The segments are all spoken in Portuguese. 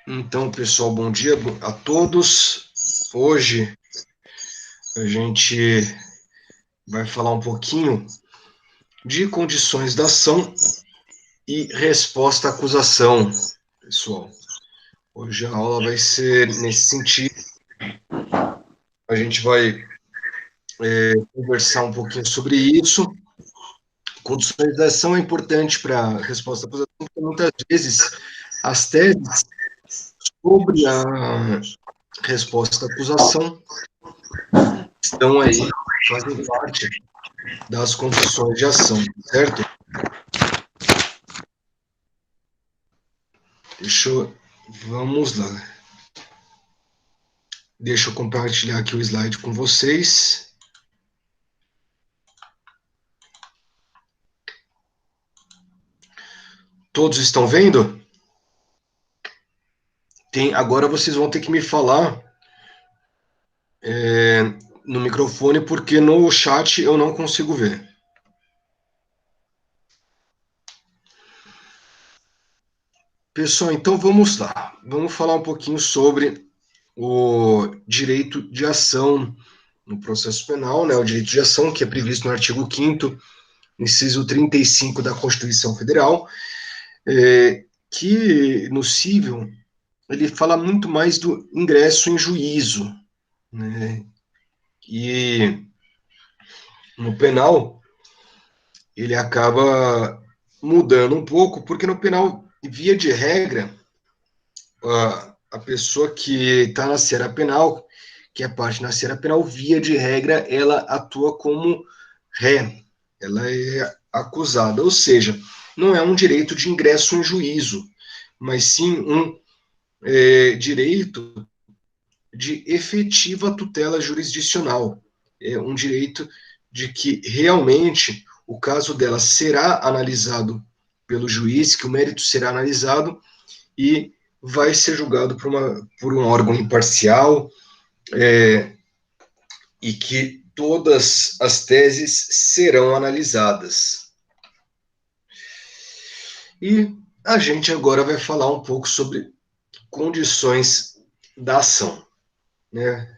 Então, pessoal, bom dia a todos. Hoje a gente vai falar um pouquinho de condições da ação e resposta à acusação, pessoal. Hoje a aula vai ser nesse sentido. A gente vai conversar um pouquinho sobre isso. Condições da ação é importante para a resposta à acusação, porque muitas vezes as teses sobre a resposta à acusação estão aí, fazem parte das condições de ação, certo? Vamos lá. Deixa eu compartilhar aqui o slide com vocês. Todos estão vendo? Agora vocês vão ter que me falar no microfone, porque no chat eu não consigo ver. Pessoal, então vamos lá. Vamos falar um pouquinho sobre o direito de ação no processo penal, né? O direito de ação que é previsto no artigo 5º, inciso 35 da Constituição Federal, que no civil ele fala muito mais do ingresso em juízo, né? E no penal ele acaba mudando um pouco, porque no penal, via de regra, a pessoa que está na seara penal, que é parte na seara penal, via de regra, ela atua como ré, ela é acusada, ou seja, não é um direito de ingresso em juízo, mas sim um direito de efetiva tutela jurisdicional. É um direito de que realmente o caso dela será analisado pelo juiz, que o mérito será analisado e vai ser julgado por um órgão imparcial, e que todas as teses serão analisadas. E a gente agora vai falar um pouco sobre condições da ação, né?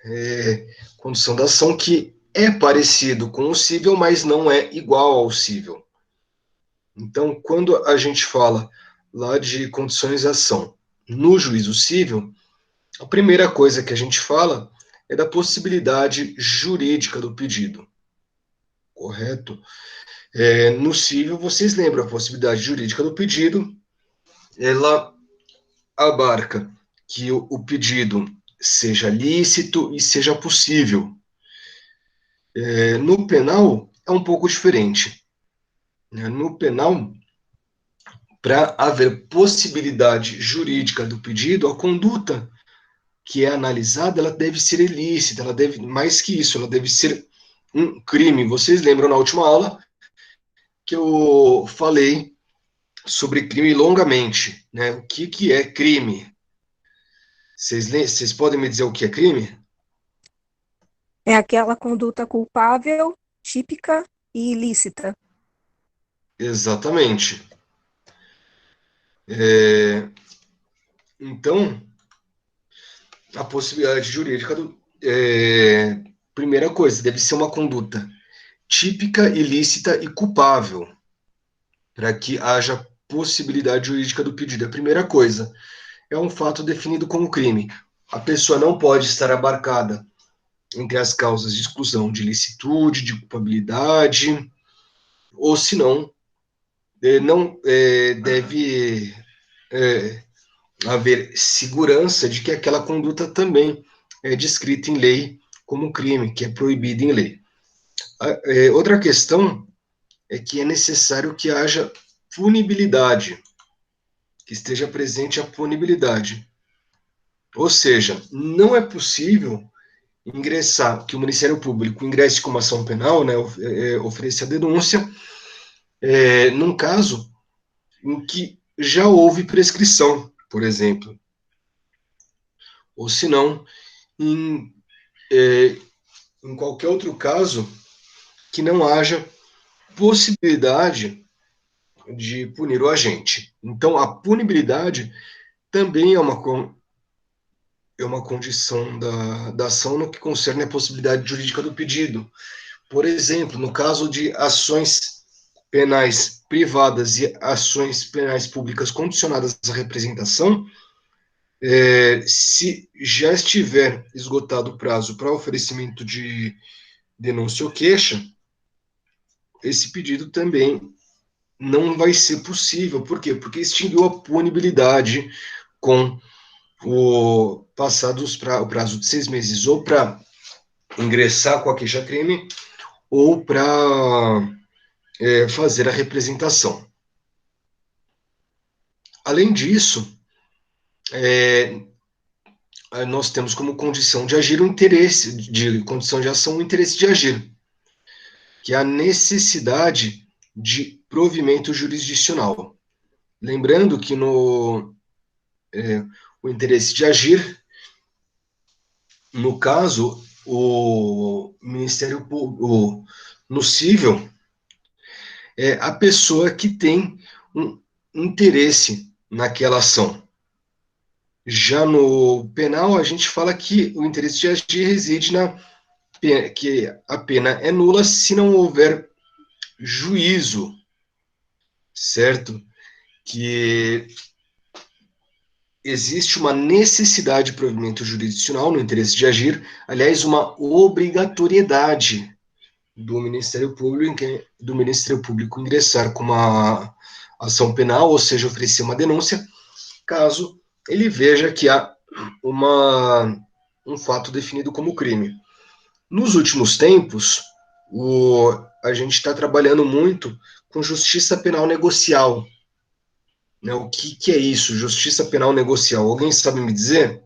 Condição da ação que é parecido com o cível, mas não é igual ao cível. Então, quando a gente fala lá de condições de ação no juízo cível, a primeira coisa que a gente fala é da possibilidade jurídica do pedido, correto? No cível, vocês lembram, a possibilidade jurídica do pedido, ela abarca que o pedido seja lícito e seja possível. No penal, é um pouco diferente. No penal, para haver possibilidade jurídica do pedido, a conduta que é analisada, ela deve ser ilícita, ela deve, mais que isso, ela deve ser um crime. Vocês lembram na última aula que eu falei sobre crime longamente, né? O que é crime? Vocês podem me dizer o que é crime? É aquela conduta culpável, típica e ilícita. Exatamente. É, então, a possibilidade jurídica primeira coisa, deve ser uma conduta típica, ilícita e culpável, para que haja possibilidade jurídica do pedido. A primeira coisa é um fato definido como crime. A pessoa não pode estar abarcada entre as causas de exclusão de licitude, de culpabilidade, ou se não, não deve haver segurança de que aquela conduta também é descrita em lei como crime, que é proibido em lei. Outra questão é que é necessário que haja punibilidade, que esteja presente a punibilidade. Ou seja, não é possível ingressar, que o Ministério Público ingresse com uma ação penal, né, ofereça a denúncia, num caso em que já houve prescrição, por exemplo, ou se não, em, é, em qualquer outro caso que não haja possibilidade de punir o agente. Então, a punibilidade também é é uma condição da ação no que concerne a possibilidade jurídica do pedido. Por exemplo, no caso de ações penais privadas e ações penais públicas condicionadas à representação, se já estiver esgotado o prazo para oferecimento de denúncia ou queixa, esse pedido também não vai ser possível. Por quê? Porque extinguiu a punibilidade com o o prazo de 6 meses, ou para ingressar com a queixa-crime, ou para fazer a representação. Além disso, nós temos como condição de agir o interesse, de condição de ação, o interesse de agir, que é a necessidade de provimento jurisdicional. Lembrando que o interesse de agir, no caso, o Ministério Público, no cível, é a pessoa que tem um interesse naquela ação. Já no penal, a gente fala que o interesse de agir reside na pena, que a pena é nula se não houver juízo, certo? Que existe uma necessidade de provimento jurisdicional no interesse de agir, aliás, uma obrigatoriedade do Ministério Público ingressar com uma ação penal, ou seja, oferecer uma denúncia, caso ele veja que há um fato definido como crime. Nos últimos tempos, a gente está trabalhando muito com justiça penal negocial. Né? O que é isso, justiça penal negocial? Alguém sabe me dizer?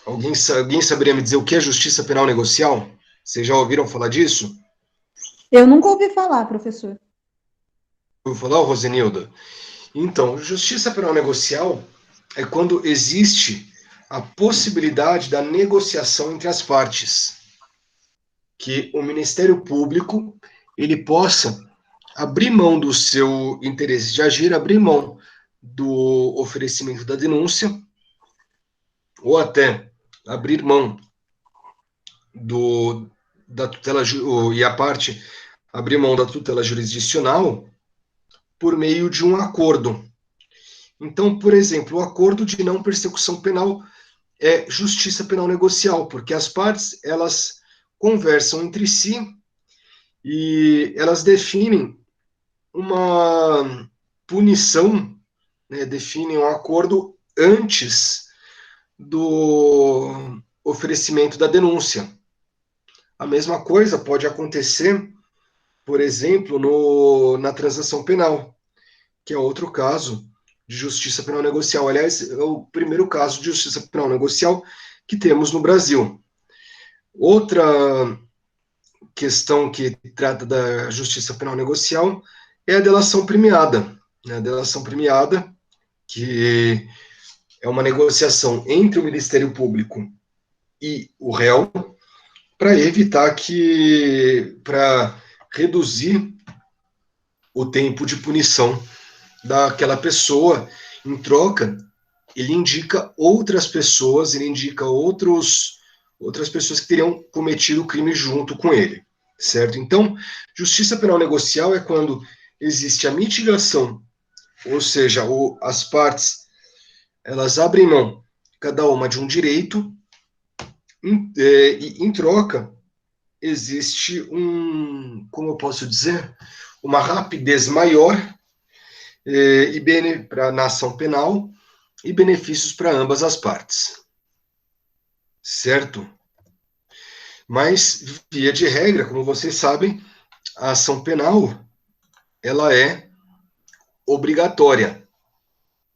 Alguém saberia me dizer o que é justiça penal negocial? Vocês já ouviram falar disso? Eu nunca ouvi falar, professor. Ouviu falar, Rosenilda? Então, justiça penal negocial é quando existe a possibilidade da negociação entre as partes, que o Ministério Público ele possa abrir mão do seu interesse de agir, abrir mão do oferecimento da denúncia, ou até abrir mão da tutela, e a parte abrir mão da tutela jurisdicional por meio de um acordo. Então, por exemplo, o acordo de não persecução penal é justiça penal negocial, porque as partes, elas conversam entre si e elas definem uma punição, né, definem um acordo antes do oferecimento da denúncia. A mesma coisa pode acontecer, por exemplo, na transação penal, que é outro caso de justiça penal negocial. Aliás, é o primeiro caso de justiça penal negocial que temos no Brasil. Outra questão que trata da justiça penal negocial é a delação premiada. A delação premiada, que é uma negociação entre o Ministério Público e o réu, para reduzir o tempo de punição daquela pessoa. Em troca, ele indica outras pessoas, ele indica outras pessoas que teriam cometido o crime junto com ele, certo? Então, justiça penal negocial é quando existe a mitigação, ou seja, as partes, elas abrem mão, cada uma de um direito, e em troca, existe como eu posso dizer, uma rapidez maior na ação penal e benefícios para ambas as partes. Certo? Mas, via de regra, como vocês sabem, a ação penal, ela é obrigatória.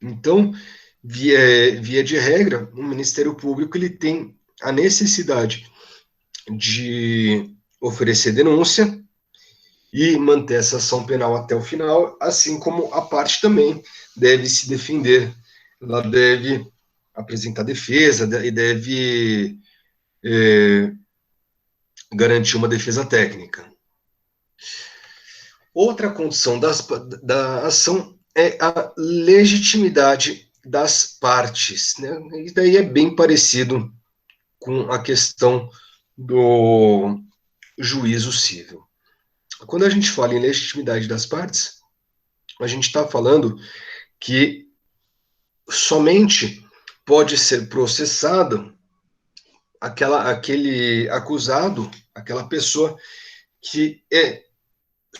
Então, via de regra, o Ministério Público ele tem a necessidade de oferecer denúncia e manter essa ação penal até o final, assim como a parte também deve se defender, ela deve apresentar defesa e deve garantir uma defesa técnica. Outra condição da ação é a legitimidade das partes, né? E daí é bem parecido com a questão do juízo civil. Quando a gente fala em legitimidade das partes, a gente está falando que somente pode ser processado aquele acusado, aquela pessoa que é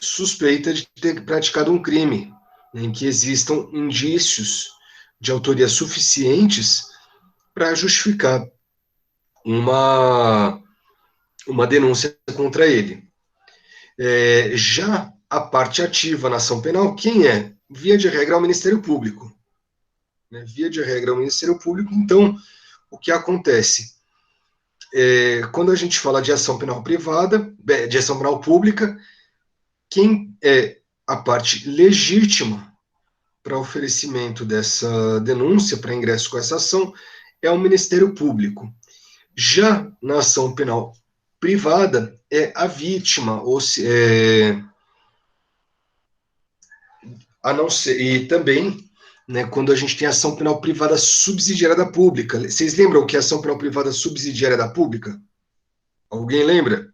suspeita de ter praticado um crime, né, em que existam indícios de autoria suficientes para justificar uma, uma denúncia contra ele. Já a parte ativa na ação penal, quem é? Via de regra, é o Ministério Público. Né? Via de regra, é o Ministério Público. Então, o que acontece? Quando a gente fala de ação penal privada, de ação penal pública, quem é a parte legítima para oferecimento dessa denúncia, para ingresso com essa ação, é o Ministério Público. Já na ação penal privada, é a vítima, ou se, a não ser, e também, né, quando a gente tem ação penal privada subsidiária da pública. Vocês lembram o que é ação penal privada subsidiária da pública? Alguém lembra?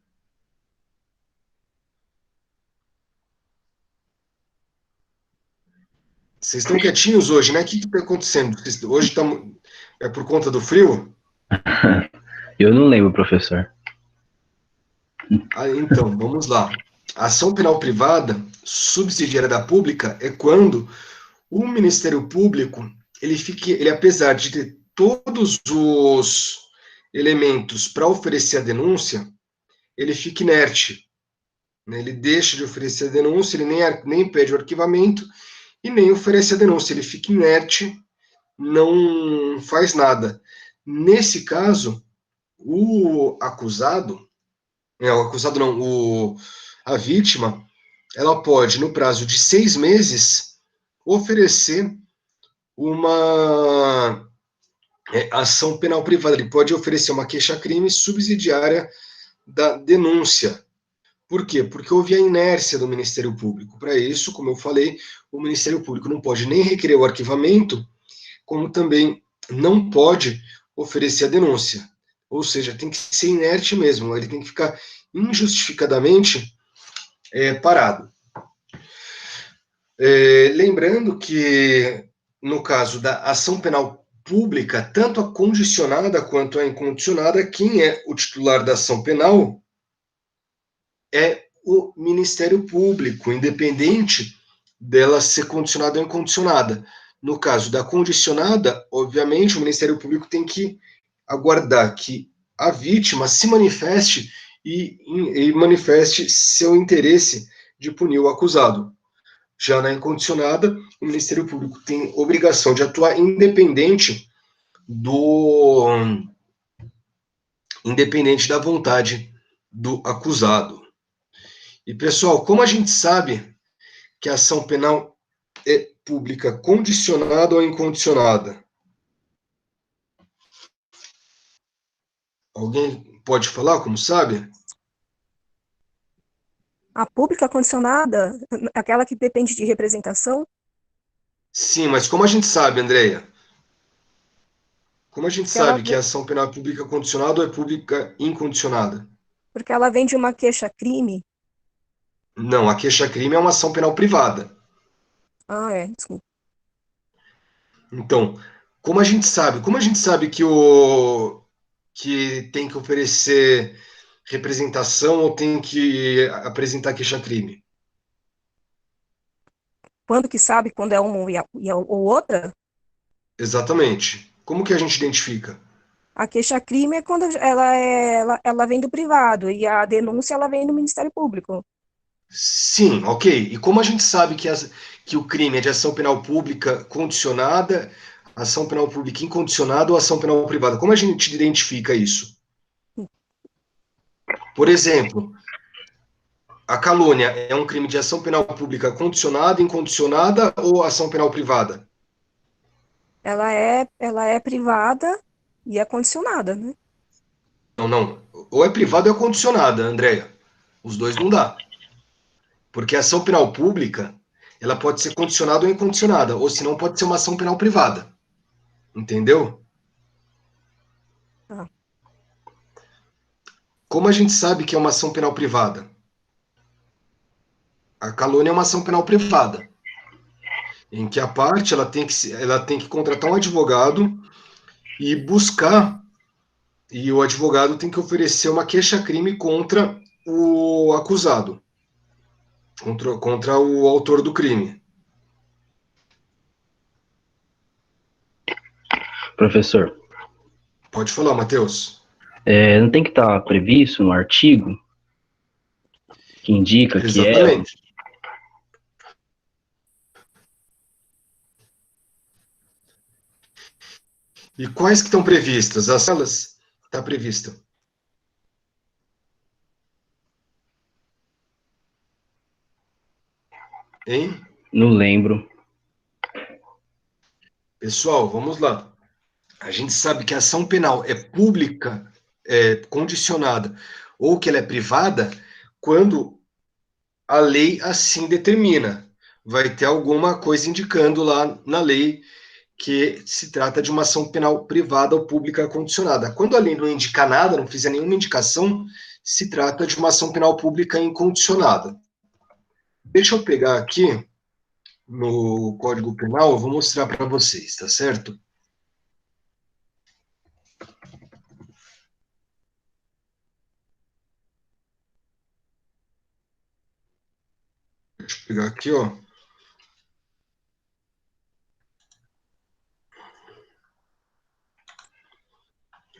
Vocês estão quietinhos hoje, né? O que está acontecendo? Hoje é por conta do frio? Eu não lembro, professor. Então, vamos lá. A ação penal privada subsidiária da pública é quando o Ministério Público, ele apesar de ter todos os elementos para oferecer a denúncia, ele fica inerte. Né? Ele deixa de oferecer a denúncia, ele nem pede o arquivamento e nem oferece a denúncia. Ele fica inerte, não faz nada. Nesse caso, o acusado não, a vítima, ela pode, no prazo de 6 meses, oferecer uma ação penal privada. Ele pode oferecer uma queixa-crime subsidiária da denúncia. Por quê? Porque houve a inércia do Ministério Público. Para isso, como eu falei, o Ministério Público não pode nem requerer o arquivamento, como também não pode oferecer a denúncia. Ou seja, tem que ser inerte mesmo, ele tem que ficar injustificadamente parado. Lembrando que, no caso da ação penal pública, tanto a condicionada quanto a incondicionada, quem é o titular da ação penal é o Ministério Público, independente dela ser condicionada ou incondicionada. No caso da condicionada, obviamente, o Ministério Público tem que aguardar que a vítima se manifeste e manifeste seu interesse de punir o acusado. Já na incondicionada, o Ministério Público tem obrigação de atuar independente da vontade do acusado. E, pessoal, como a gente sabe que a ação penal é pública condicionada ou incondicionada? Alguém pode falar como sabe? A pública condicionada, aquela que depende de representação? Sim, mas como a gente sabe, Andréia? Como a gente Que ela sabe que a ação penal é pública condicionada ou é pública incondicionada? Porque ela vem de uma queixa-crime. Não, a queixa-crime é uma ação penal privada. Ah, desculpa. Então, como a gente sabe? Como a gente sabe que tem que oferecer representação ou tem que apresentar queixa-crime? Quando que sabe quando é uma ou outra? Exatamente. Como que a gente identifica? A queixa-crime é quando ela vem do privado e a denúncia ela vem do Ministério Público. Sim, ok. E como a gente sabe que o crime é de ação penal pública condicionada, ação penal pública incondicionada ou ação penal privada? Como a gente identifica isso? Por exemplo, a calúnia é um crime de ação penal pública condicionada, incondicionada ou ação penal privada? Ela é privada e é condicionada, né? Não, não. Ou é privada ou é condicionada, Andréia. Os dois não dá. Porque a ação penal pública, ela pode ser condicionada ou incondicionada, ou senão pode ser uma ação penal privada. Entendeu? Ah. Como a gente sabe que é uma ação penal privada? A calúnia é uma ação penal privada, em que a parte ela tem que contratar um advogado e buscar, e o advogado tem que oferecer uma queixa-crime contra o acusado, contra o autor do crime. Professor, Pode falar, Matheus. não tem que estar previsto no artigo que indica que é. Exatamente. E quais que estão previstas? As salas está prevista. Hein? Não lembro. Pessoal, vamos lá. A gente sabe que a ação penal é pública, é condicionada, ou que ela é privada, quando a lei assim determina. Vai ter alguma coisa indicando lá na lei que se trata de uma ação penal privada ou pública condicionada. Quando a lei não indica nada, não fizer nenhuma indicação, se trata de uma ação penal pública incondicionada. Deixa eu pegar aqui no Código Penal, eu vou mostrar para vocês, tá certo? Deixa eu pegar aqui, ó.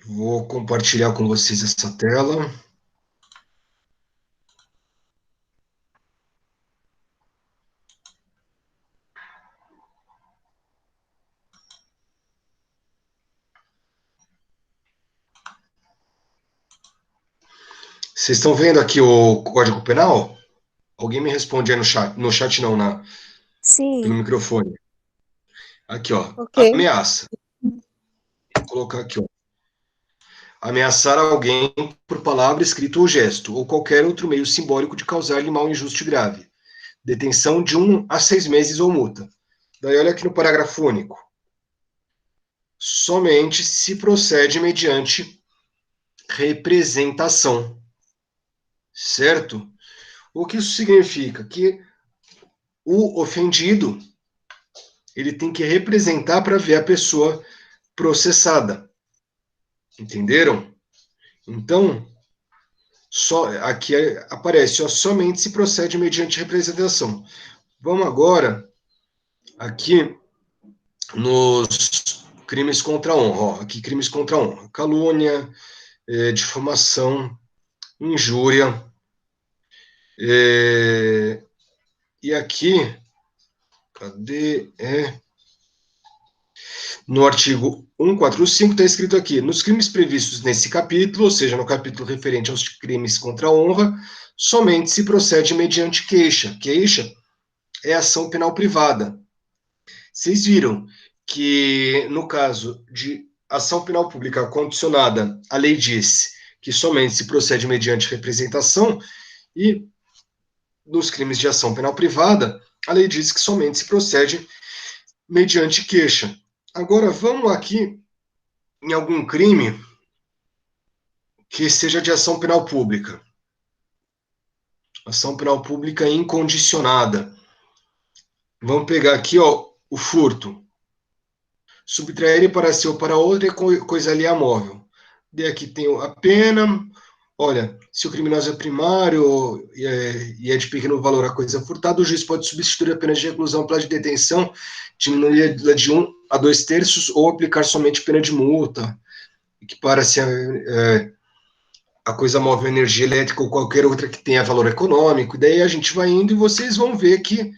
Vou compartilhar com vocês essa tela. Vocês estão vendo aqui o Código Penal? Alguém me responde aí no chat. No chat não, pelo Sim, microfone. Aqui, ó. Ok. Ameaça. Vou colocar aqui, ó. Ameaçar alguém por palavra, escrito ou gesto, ou qualquer outro meio simbólico de causar-lhe mal injusto e grave. Detenção de 1 a 6 meses ou multa. Daí olha aqui no parágrafo único. Somente se procede mediante representação. Certo? O que isso significa? Que o ofendido ele tem que representar para ver a pessoa processada. Entenderam? Então, só aqui aparece, ó, somente se procede mediante representação. Vamos agora aqui nos crimes contra a honra. Ó, aqui crimes contra a honra. Calúnia, difamação, injúria. E aqui, cadê? No artigo 145 está escrito aqui, nos crimes previstos nesse capítulo, ou seja, no capítulo referente aos crimes contra a honra, somente se procede mediante queixa. Queixa é ação penal privada. Vocês viram que, no caso de ação penal pública condicionada, a lei diz que somente se procede mediante representação, e nos crimes de ação penal privada, a lei diz que somente se procede mediante queixa. Agora, vamos aqui em algum crime que seja de ação penal pública. Ação penal pública incondicionada. Vamos pegar aqui, ó, o furto. Subtrair para si ou para outra é coisa alheia Daí aqui tem a pena. Olha, se o criminoso é primário e é de pequeno valor a coisa furtada, o juiz pode substituir a pena de reclusão pela de detenção, diminuir-la de 1 a 2/3 ou aplicar somente pena de multa, equipara-se a coisa móvel, energia elétrica ou qualquer outra que tenha valor econômico. Daí a gente vai indo e vocês vão ver que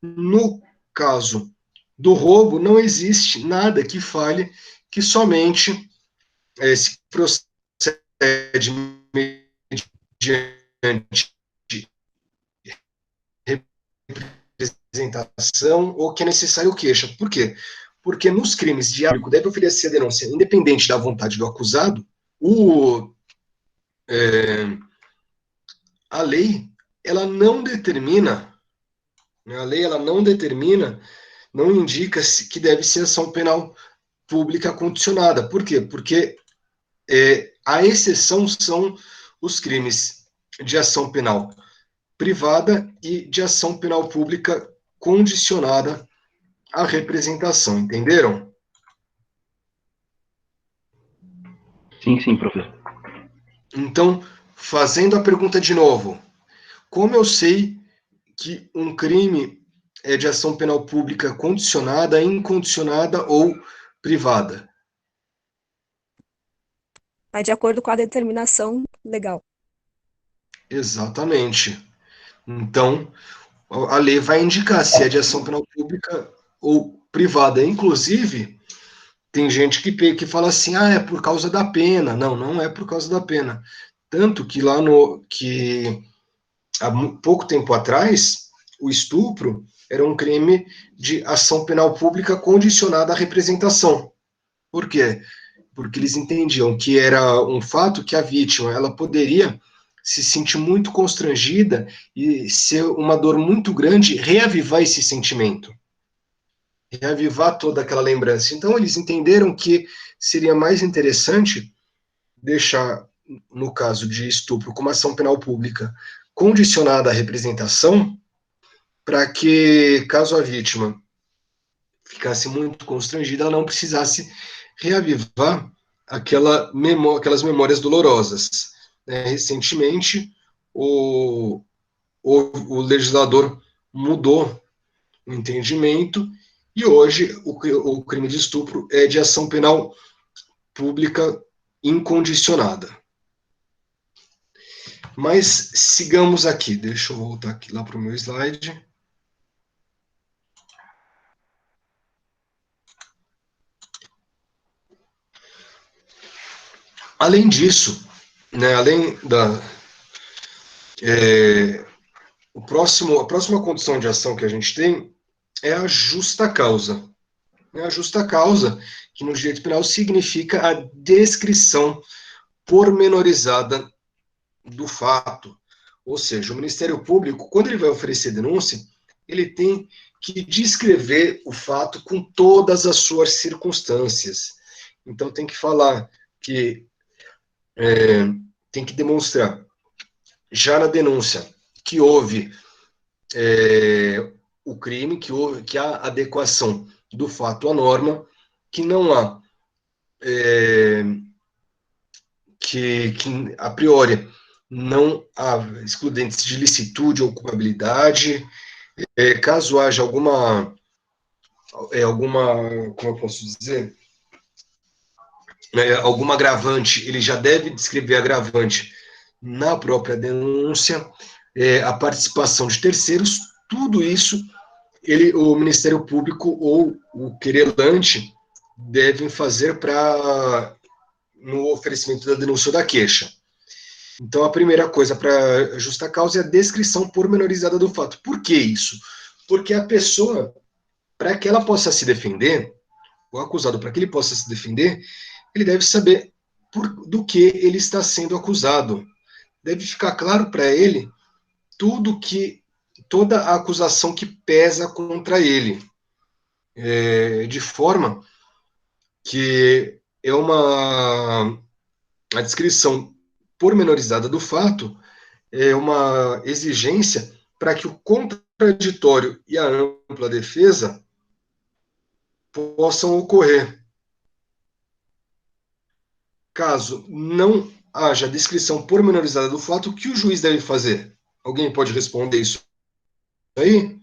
no caso do roubo não existe nada que fale que somente se procede mediante representação ou que é necessário queixa. Por quê? Porque nos crimes de público deve oferecer a denúncia independente da vontade do acusado, a lei ela não determina A lei ela não determina, não indica que deve ser ação penal pública condicionada. Por quê? Porque a exceção são os crimes de ação penal privada e de ação penal pública condicionada à representação, entenderam? Sim, sim, professor. Então, fazendo a pergunta de novo, como eu sei que um crime é de ação penal pública condicionada, incondicionada ou privada? Mas de acordo com a determinação legal. Exatamente. Então, a lei vai indicar se é de ação penal pública ou privada. Inclusive, tem gente que fala assim, é por causa da pena. Não, não é por causa da pena. Tanto que há pouco tempo atrás, o estupro era um crime de ação penal pública condicionada à representação. Por quê? Porque eles entendiam que era um fato que a vítima ela poderia se sentir muito constrangida e ser uma dor muito grande, reavivar esse sentimento, reavivar toda aquela lembrança. Então eles entenderam que seria mais interessante deixar, no caso de estupro, como ação penal pública condicionada à representação, para que, caso a vítima ficasse muito constrangida, ela não precisasse reavivar aquelas memórias dolorosas. Recentemente, o legislador mudou o entendimento e hoje o crime de estupro é de ação penal pública incondicionada. Mas sigamos aqui. Deixa eu voltar aqui lá para o meu slide. Além disso, além da a próxima condição de ação que a gente tem é a justa causa. A justa causa, que no direito penal significa a descrição pormenorizada do fato. Ou seja, o Ministério Público, quando ele vai oferecer denúncia, ele tem que descrever o fato com todas as suas circunstâncias. Então, tem que falar que tem que demonstrar, já na denúncia, que houve o crime, que há adequação do fato à norma, que não há que a priori não há excludentes de licitude ou culpabilidade, caso haja alguma, como eu posso dizer, alguma agravante, ele já deve descrever agravante na própria denúncia, a participação de terceiros, tudo isso o Ministério Público ou o querelante devem fazer no oferecimento da denúncia ou da queixa. Então, a primeira coisa para justa causa é a descrição pormenorizada do fato. Por que isso? Porque a pessoa, para que ela possa se defender, o acusado, para que ele possa se defender, ele deve saber do que ele está sendo acusado. Deve ficar claro para ele toda a acusação que pesa contra ele, de forma que a descrição pormenorizada do fato é uma exigência para que o contraditório e a ampla defesa possam ocorrer. Caso não haja descrição pormenorizada do fato, o que o juiz deve fazer? Alguém pode responder isso aí?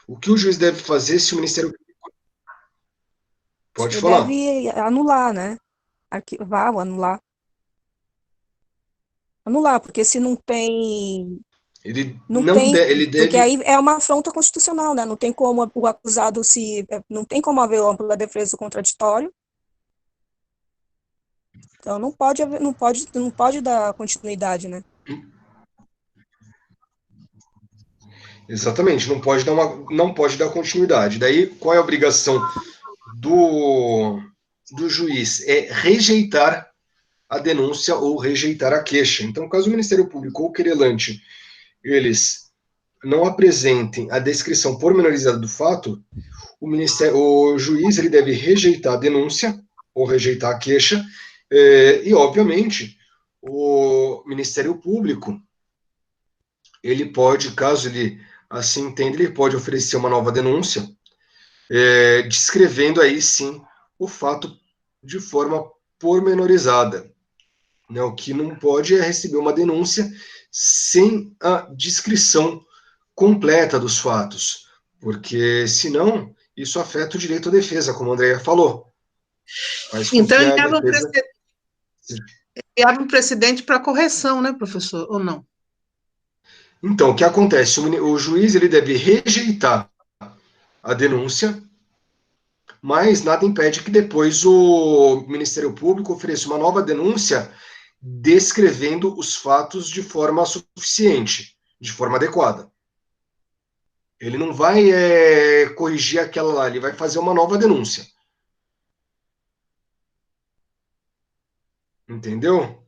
O que o juiz deve fazer se o Ministério Público... Pode falar. Deve anular, né? Arquivar ou anular. Anular, porque se não tem... Ele Porque deve... aí é uma afronta constitucional, né? Não tem como o acusado não tem como haver ampla defesa do contraditório. Então não pode dar continuidade, né? Exatamente, não pode dar continuidade. Daí, qual é a obrigação do juiz? É rejeitar a denúncia ou rejeitar a queixa. Então, caso o Ministério Público ou o querelante eles não apresentem a descrição pormenorizada do fato, o juiz ele deve rejeitar a denúncia ou rejeitar a queixa, e, obviamente, o Ministério Público, ele pode, caso ele assim entenda, ele pode oferecer uma nova denúncia, descrevendo aí, sim, o fato de forma pormenorizada. Né? O que não pode é receber uma denúncia sem a descrição completa dos fatos, porque, senão, isso afeta o direito à defesa, como a Andrea falou. Faz com Então, que ele a abre defesa... um precedente para correção, né, professor? Ou não? Então, o que acontece? O juiz ele deve rejeitar a denúncia, mas nada impede que depois o Ministério Público ofereça uma nova denúncia descrevendo os fatos de forma suficiente, de forma adequada. Ele não vai corrigir aquela lá, ele vai fazer uma nova denúncia. Entendeu?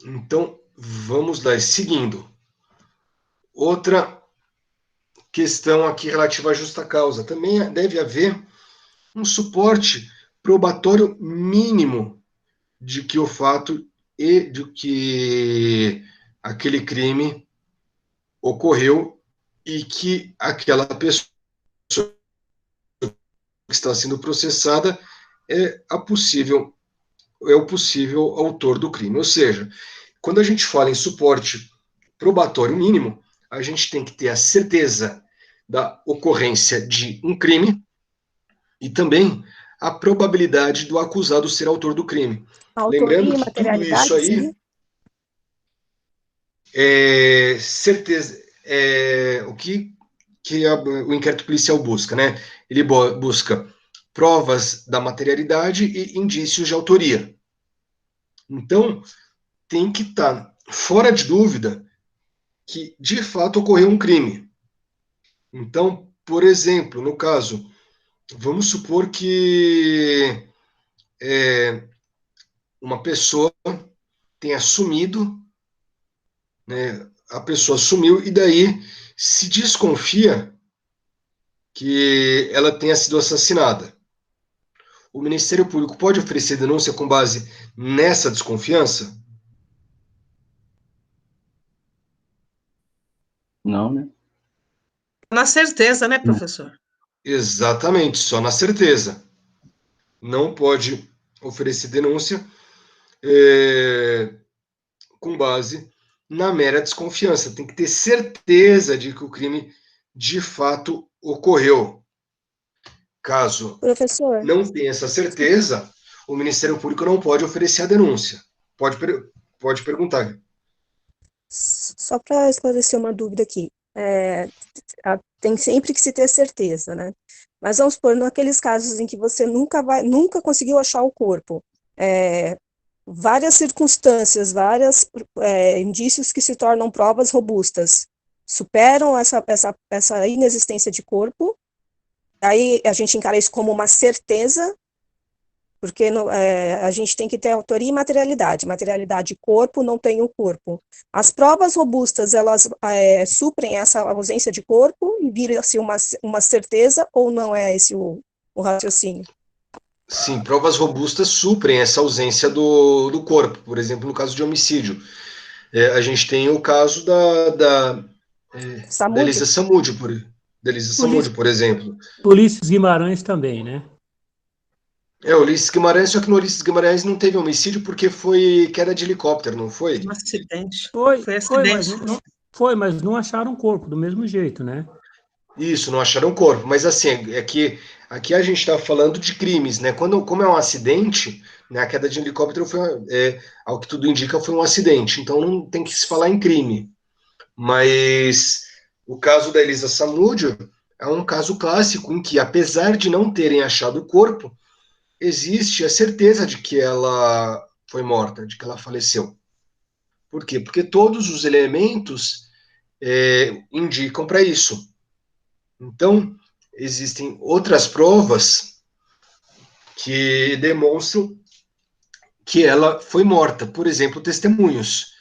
Então, vamos lá, seguindo. Outra questão aqui relativa à justa causa. Também deve haver um suporte probatório mínimo de que o fato e de que aquele crime ocorreu e que aquela pessoa que está sendo processada é o possível autor do crime. Ou seja, quando a gente fala em suporte probatório mínimo, a gente tem que ter a certeza da ocorrência de um crime e também a probabilidade do acusado ser autor do crime. Lembrando Autoria e que tudo isso materialidade seria? aí é certeza, o que o inquérito policial busca, né? Ele busca provas da materialidade e indícios de autoria. Então, tem que estar fora de dúvida que, de fato, ocorreu um crime. Então, por exemplo, no caso, vamos supor que uma pessoa tenha sumido, né, a pessoa sumiu e daí se desconfia que ela tenha sido assassinada. O Ministério Público pode oferecer denúncia com base nessa desconfiança? Não, né? Na certeza, né, Não. professor? Exatamente, só na certeza. Não pode oferecer denúncia com base na mera desconfiança. Tem que ter certeza de que o crime de fato ocorreu. Caso Professor, não tenha essa certeza, o Ministério Público não pode oferecer a denúncia. Pode perguntar. só para esclarecer uma dúvida aqui, tem sempre que se ter certeza, né? Mas vamos supor, naqueles casos em que você nunca conseguiu achar o corpo, várias circunstâncias, vários indícios que se tornam provas robustas, superam essa inexistência de corpo, aí a gente encara isso como uma certeza, porque a gente tem que ter autoria e materialidade. Materialidade, corpo, não tem o corpo. As provas robustas, elas suprem essa ausência de corpo e vira-se uma certeza, ou não é esse o raciocínio? Sim, provas robustas suprem essa ausência do corpo. Por exemplo, no caso de homicídio. A gente tem o caso da Samúdio? Elisa Samúdio, por exemplo. Ulisses Guimarães também, né? O Ulisses Guimarães, só que no Ulisses Guimarães não teve homicídio porque foi queda de helicóptero, não foi? Um acidente. Foi, Acidente. mas não acharam o corpo do mesmo jeito, né? Isso, não acharam corpo. Mas assim, é que aqui a gente está falando de crimes, né? Como é um acidente, né, a queda de helicóptero foi, ao que tudo indica, foi um acidente. Então não tem que se falar em crime. Mas o caso da Elisa Samúdio é um caso clássico em que, apesar de não terem achado o corpo, existe a certeza de que ela foi morta, de que ela faleceu. Por quê? Porque todos os elementos indicam para isso. Então, existem outras provas que demonstram que ela foi morta, por exemplo, testemunhos.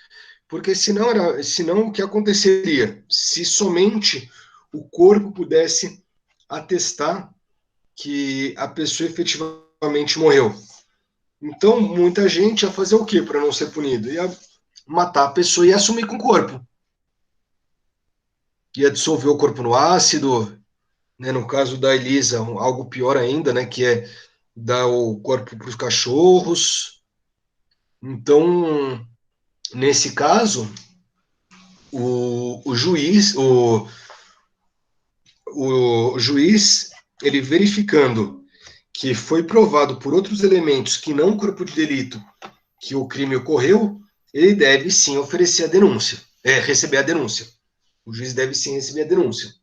Porque senão o que aconteceria? Se somente o corpo pudesse atestar que a pessoa efetivamente morreu. Então, muita gente ia fazer o quê para não ser punido? Ia matar a pessoa e ia sumir com o corpo. Ia dissolver o corpo no ácido, né? No caso da Elisa, algo pior ainda, né? Que é dar o corpo para os cachorros. Então, nesse caso, o juiz, ele verificando que foi provado por outros elementos que não o corpo de delito que o crime ocorreu, ele deve sim oferecer a denúncia, receber a denúncia. O juiz deve sim receber a denúncia.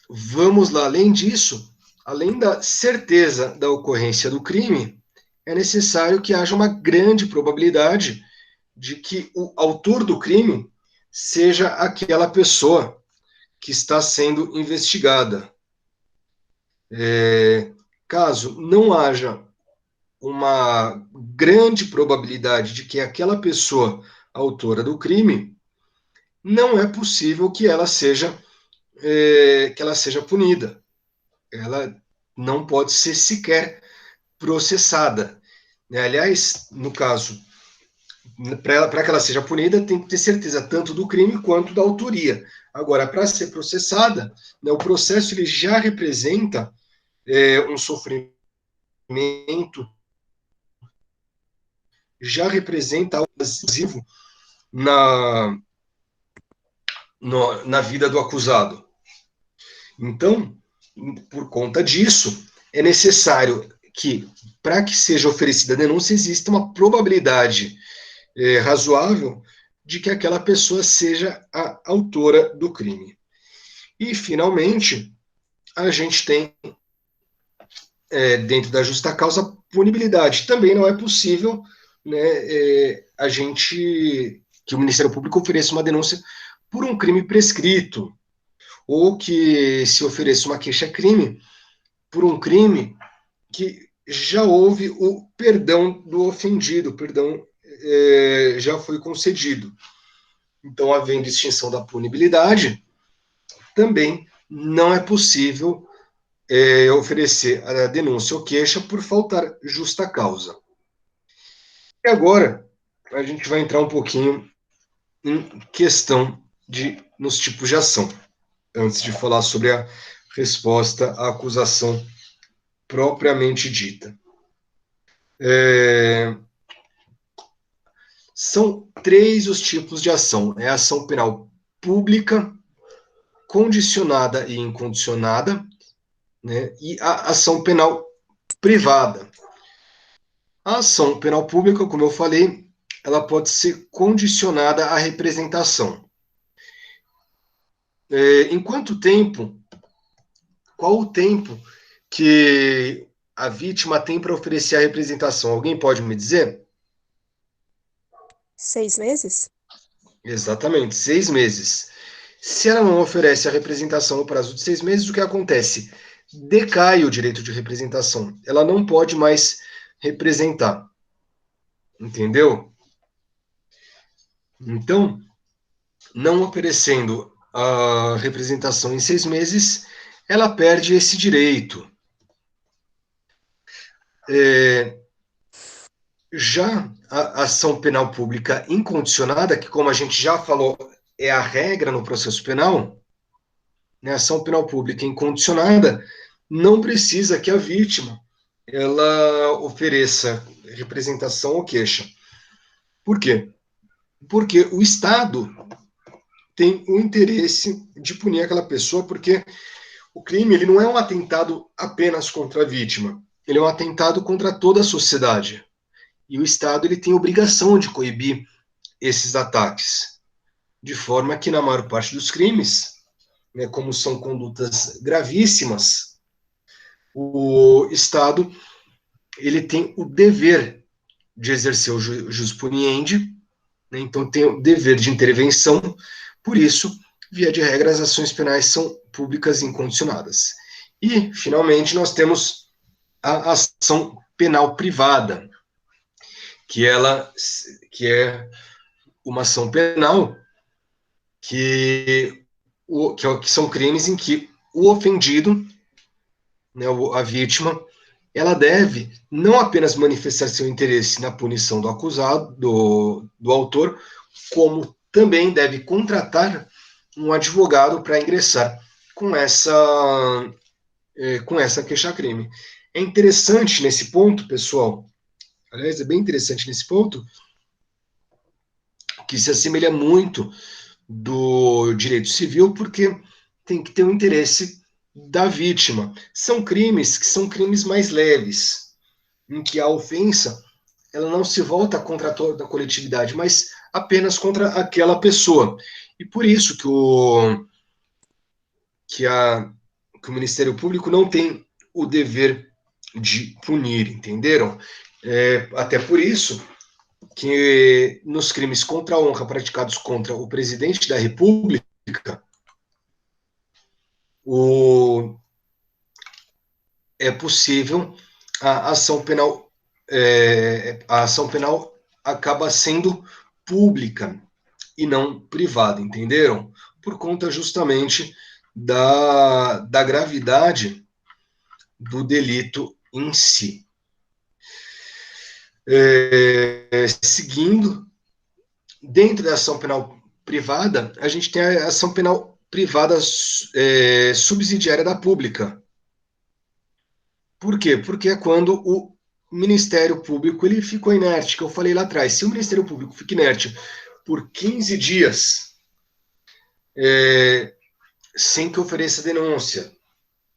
Vamos lá, além disso, além da certeza da ocorrência do crime, é necessário que haja uma grande probabilidade de que o autor do crime seja aquela pessoa que está sendo investigada. Caso não haja uma grande probabilidade de que aquela pessoa autora do crime, não é possível que ela seja punida. Ela não pode ser sequer processada. Aliás, no caso, para que ela seja punida, tem que ter certeza tanto do crime quanto da autoria. Agora, para ser processada, né, o processo ele já representa um sofrimento, já representa algo decisivo na vida do acusado. Então, por conta disso, é necessário que, para que seja oferecida a denúncia, exista uma probabilidade razoável de que aquela pessoa seja a autora do crime. E, finalmente, a gente tem, dentro da justa causa, punibilidade. Também não é possível, né, que o Ministério Público ofereça uma denúncia por um crime prescrito, ou que se ofereça uma queixa-crime por um crime que já houve o perdão do ofendido, o perdão já foi concedido. Então, havendo extinção da punibilidade, também não é possível oferecer a denúncia ou queixa por faltar justa causa. E agora, a gente vai entrar um pouquinho em questão nos tipos de ação, antes de falar sobre a resposta à acusação propriamente dita. São 3 os tipos de ação. É a ação penal pública, condicionada e incondicionada, né, e a ação penal privada. A ação penal pública, como eu falei, ela pode ser condicionada à representação. Em quanto tempo? Qual o tempo que a vítima tem para oferecer a representação? Alguém pode me dizer? 6 meses? Exatamente, 6 meses. Se ela não oferece a representação no prazo de 6 meses, o que acontece? Decai o direito de representação. Ela não pode mais representar. Entendeu? Então, não oferecendo a representação em 6 meses, ela perde esse direito. Já a ação penal pública incondicionada, que, como a gente já falou, é a regra no processo penal, né, a ação penal pública incondicionada não precisa que a vítima ela ofereça representação ou queixa. Por quê? Porque o Estado tem o interesse de punir aquela pessoa, porque o crime ele não é um atentado apenas contra a vítima, ele é um atentado contra toda a sociedade. E o Estado ele tem obrigação de coibir esses ataques, de forma que, na maior parte dos crimes, né, como são condutas gravíssimas, o Estado ele tem o dever de exercer o jus puniendi, né, então tem o dever de intervenção, por isso via de regra, as ações penais são públicas e incondicionadas. E, finalmente, nós temos a ação penal privada, que é uma ação penal que são crimes em que o ofendido, né, a vítima, ela deve não apenas manifestar seu interesse na punição do acusado, do autor, como também deve contratar um advogado para ingressar com essa queixa-crime. É interessante nesse ponto, pessoal, aliás, é bem interessante nesse ponto, que se assemelha muito do direito civil, porque tem que ter um interesse da vítima. São crimes mais leves, em que a ofensa ela não se volta contra toda a coletividade, mas apenas contra aquela pessoa. E por isso que o Ministério Público não tem o dever de punir, entenderam? Até por isso que nos crimes contra a honra praticados contra o presidente da República, é possível a ação penal, acaba sendo pública e não privada, entenderam? Por conta justamente da gravidade do delito em si. Seguindo, dentro da ação penal privada, a gente tem a ação penal privada subsidiária da pública. Por quê? Porque é quando o Ministério Público ele ficou inerte, que eu falei lá atrás. Se o Ministério Público fica inerte por 15 dias, sem que ofereça denúncia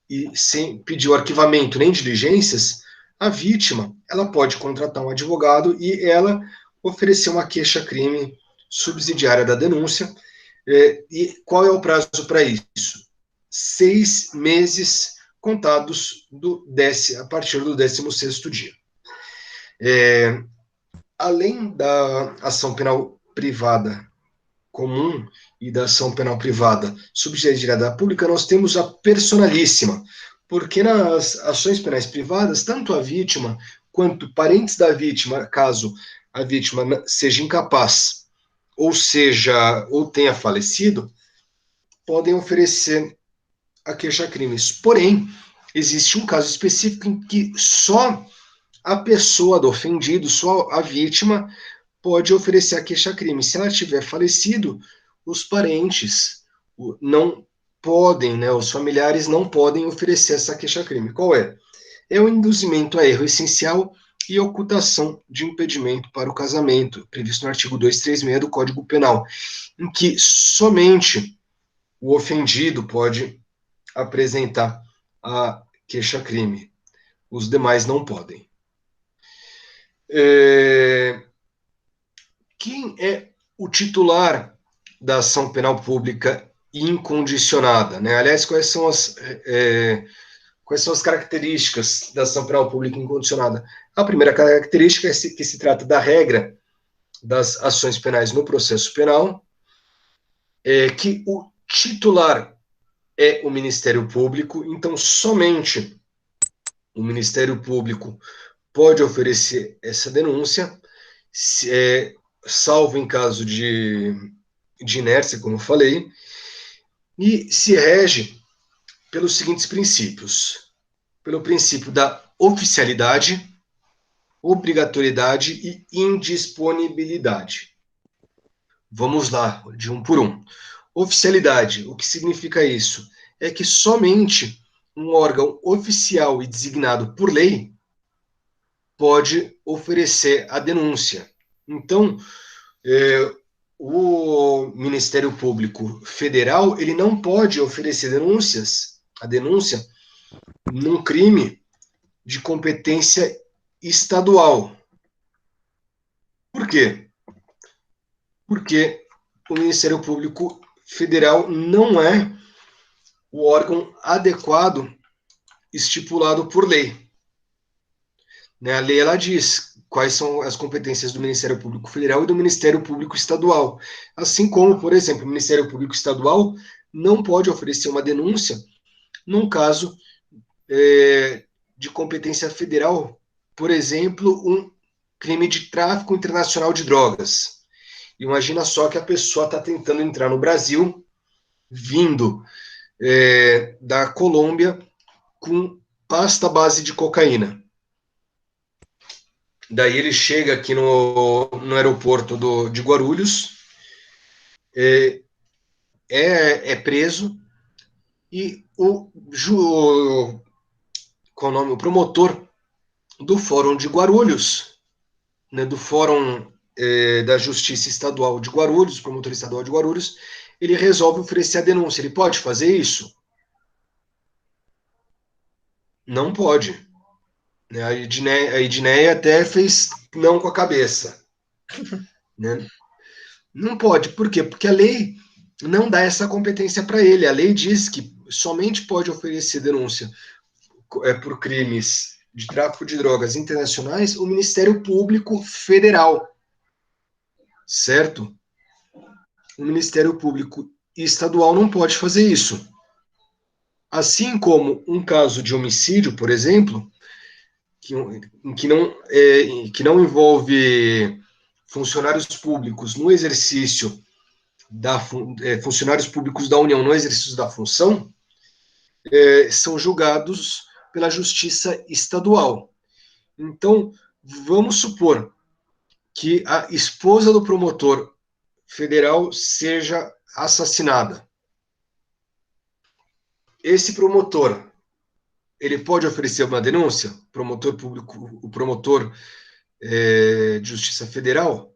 e sem pedir o arquivamento nem diligências, a vítima ela pode contratar um advogado e ela oferecer uma queixa-crime subsidiária da denúncia. E qual é o prazo para isso? 6 meses contados a partir do 16º dia. Além da ação penal privada comum e da ação penal privada subsidiária da pública, nós temos a personalíssima, porque nas ações penais privadas, tanto a vítima quanto parentes da vítima, caso a vítima seja incapaz ou tenha falecido, podem oferecer a queixa-crimes. Porém, existe um caso específico em que só a pessoa do ofendido, só a vítima, pode oferecer a queixa-crime. Se ela tiver falecido, os parentes não podem, né, os familiares não podem oferecer essa queixa-crime. Qual é? É o induzimento a erro essencial e ocultação de impedimento para o casamento, previsto no artigo 236 do Código Penal, em que somente o ofendido pode apresentar a queixa-crime. Os demais não podem. Quem é o titular da ação penal pública incondicionada, né? Aliás, quais são as características da ação penal pública incondicionada? A primeira característica é que se trata da regra das ações penais no processo penal, que o titular é o Ministério Público, então somente o Ministério Público pode oferecer essa denúncia, salvo em caso de inércia, como eu falei, e se rege pelos seguintes princípios: pelo princípio da oficialidade, obrigatoriedade e indisponibilidade. Vamos lá, de um por um. Oficialidade, o que significa isso? É que somente um órgão oficial e designado por lei pode oferecer a denúncia. Então, o Ministério Público Federal ele não pode oferecer a denúncia num crime de competência estadual. Por quê? Porque o Ministério Público Federal não é o órgão adequado estipulado por lei. A lei ela diz quais são as competências do Ministério Público Federal e do Ministério Público Estadual. Assim como, por exemplo, o Ministério Público Estadual não pode oferecer uma denúncia num caso de competência federal, por exemplo, um crime de tráfico internacional de drogas. Imagina só que a pessoa está tentando entrar no Brasil, vindo da Colômbia, com pasta base de cocaína. Daí ele chega aqui no aeroporto de Guarulhos, é preso, e o promotor do Fórum de Guarulhos, né, do Fórum da Justiça Estadual de Guarulhos, promotor estadual de Guarulhos, ele resolve oferecer a denúncia. Ele pode fazer isso? Não pode. A Edneia até fez não com a cabeça. Né? Não pode. Por quê? Porque a lei não dá essa competência para ele. A lei diz que somente pode oferecer denúncia por crimes de tráfico de drogas internacionais o Ministério Público Federal. Certo? O Ministério Público Estadual não pode fazer isso. Assim como um caso de homicídio, por exemplo, que não envolve funcionários públicos no exercício funcionários públicos da União no exercício da função, são julgados pela Justiça Estadual. Então, vamos supor que a esposa do promotor federal seja assassinada. Esse promotor, ele pode oferecer uma denúncia? Promotor público, o promotor de Justiça Federal?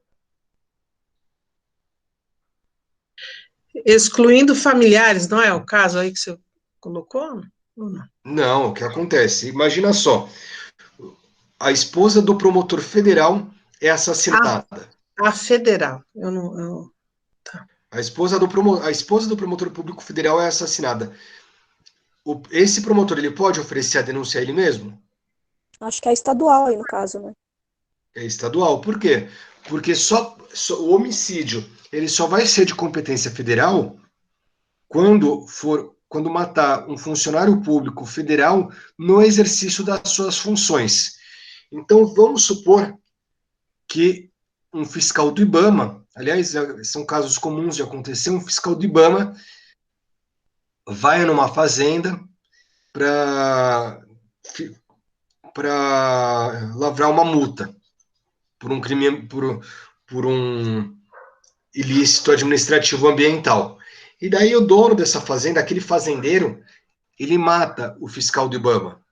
Excluindo familiares, não é o caso aí que você colocou? Ou não? Não, o que acontece? Imagina só, a esposa do promotor federal é assassinada. A federal. A esposa do promotor público federal é assassinada. Esse promotor, ele pode oferecer a denúncia a ele mesmo? Acho que é estadual aí no caso, né? É estadual. Por quê? Porque só o homicídio, ele só vai ser de competência federal quando matar um funcionário público federal no exercício das suas funções. Então, vamos supor que um fiscal do IBAMA, aliás, são casos comuns de acontecer, um fiscal do IBAMA vai numa fazenda para lavrar uma multa por um crime, por um ilícito administrativo ambiental. E daí o dono dessa fazenda, aquele fazendeiro, ele mata o fiscal do IBAMA.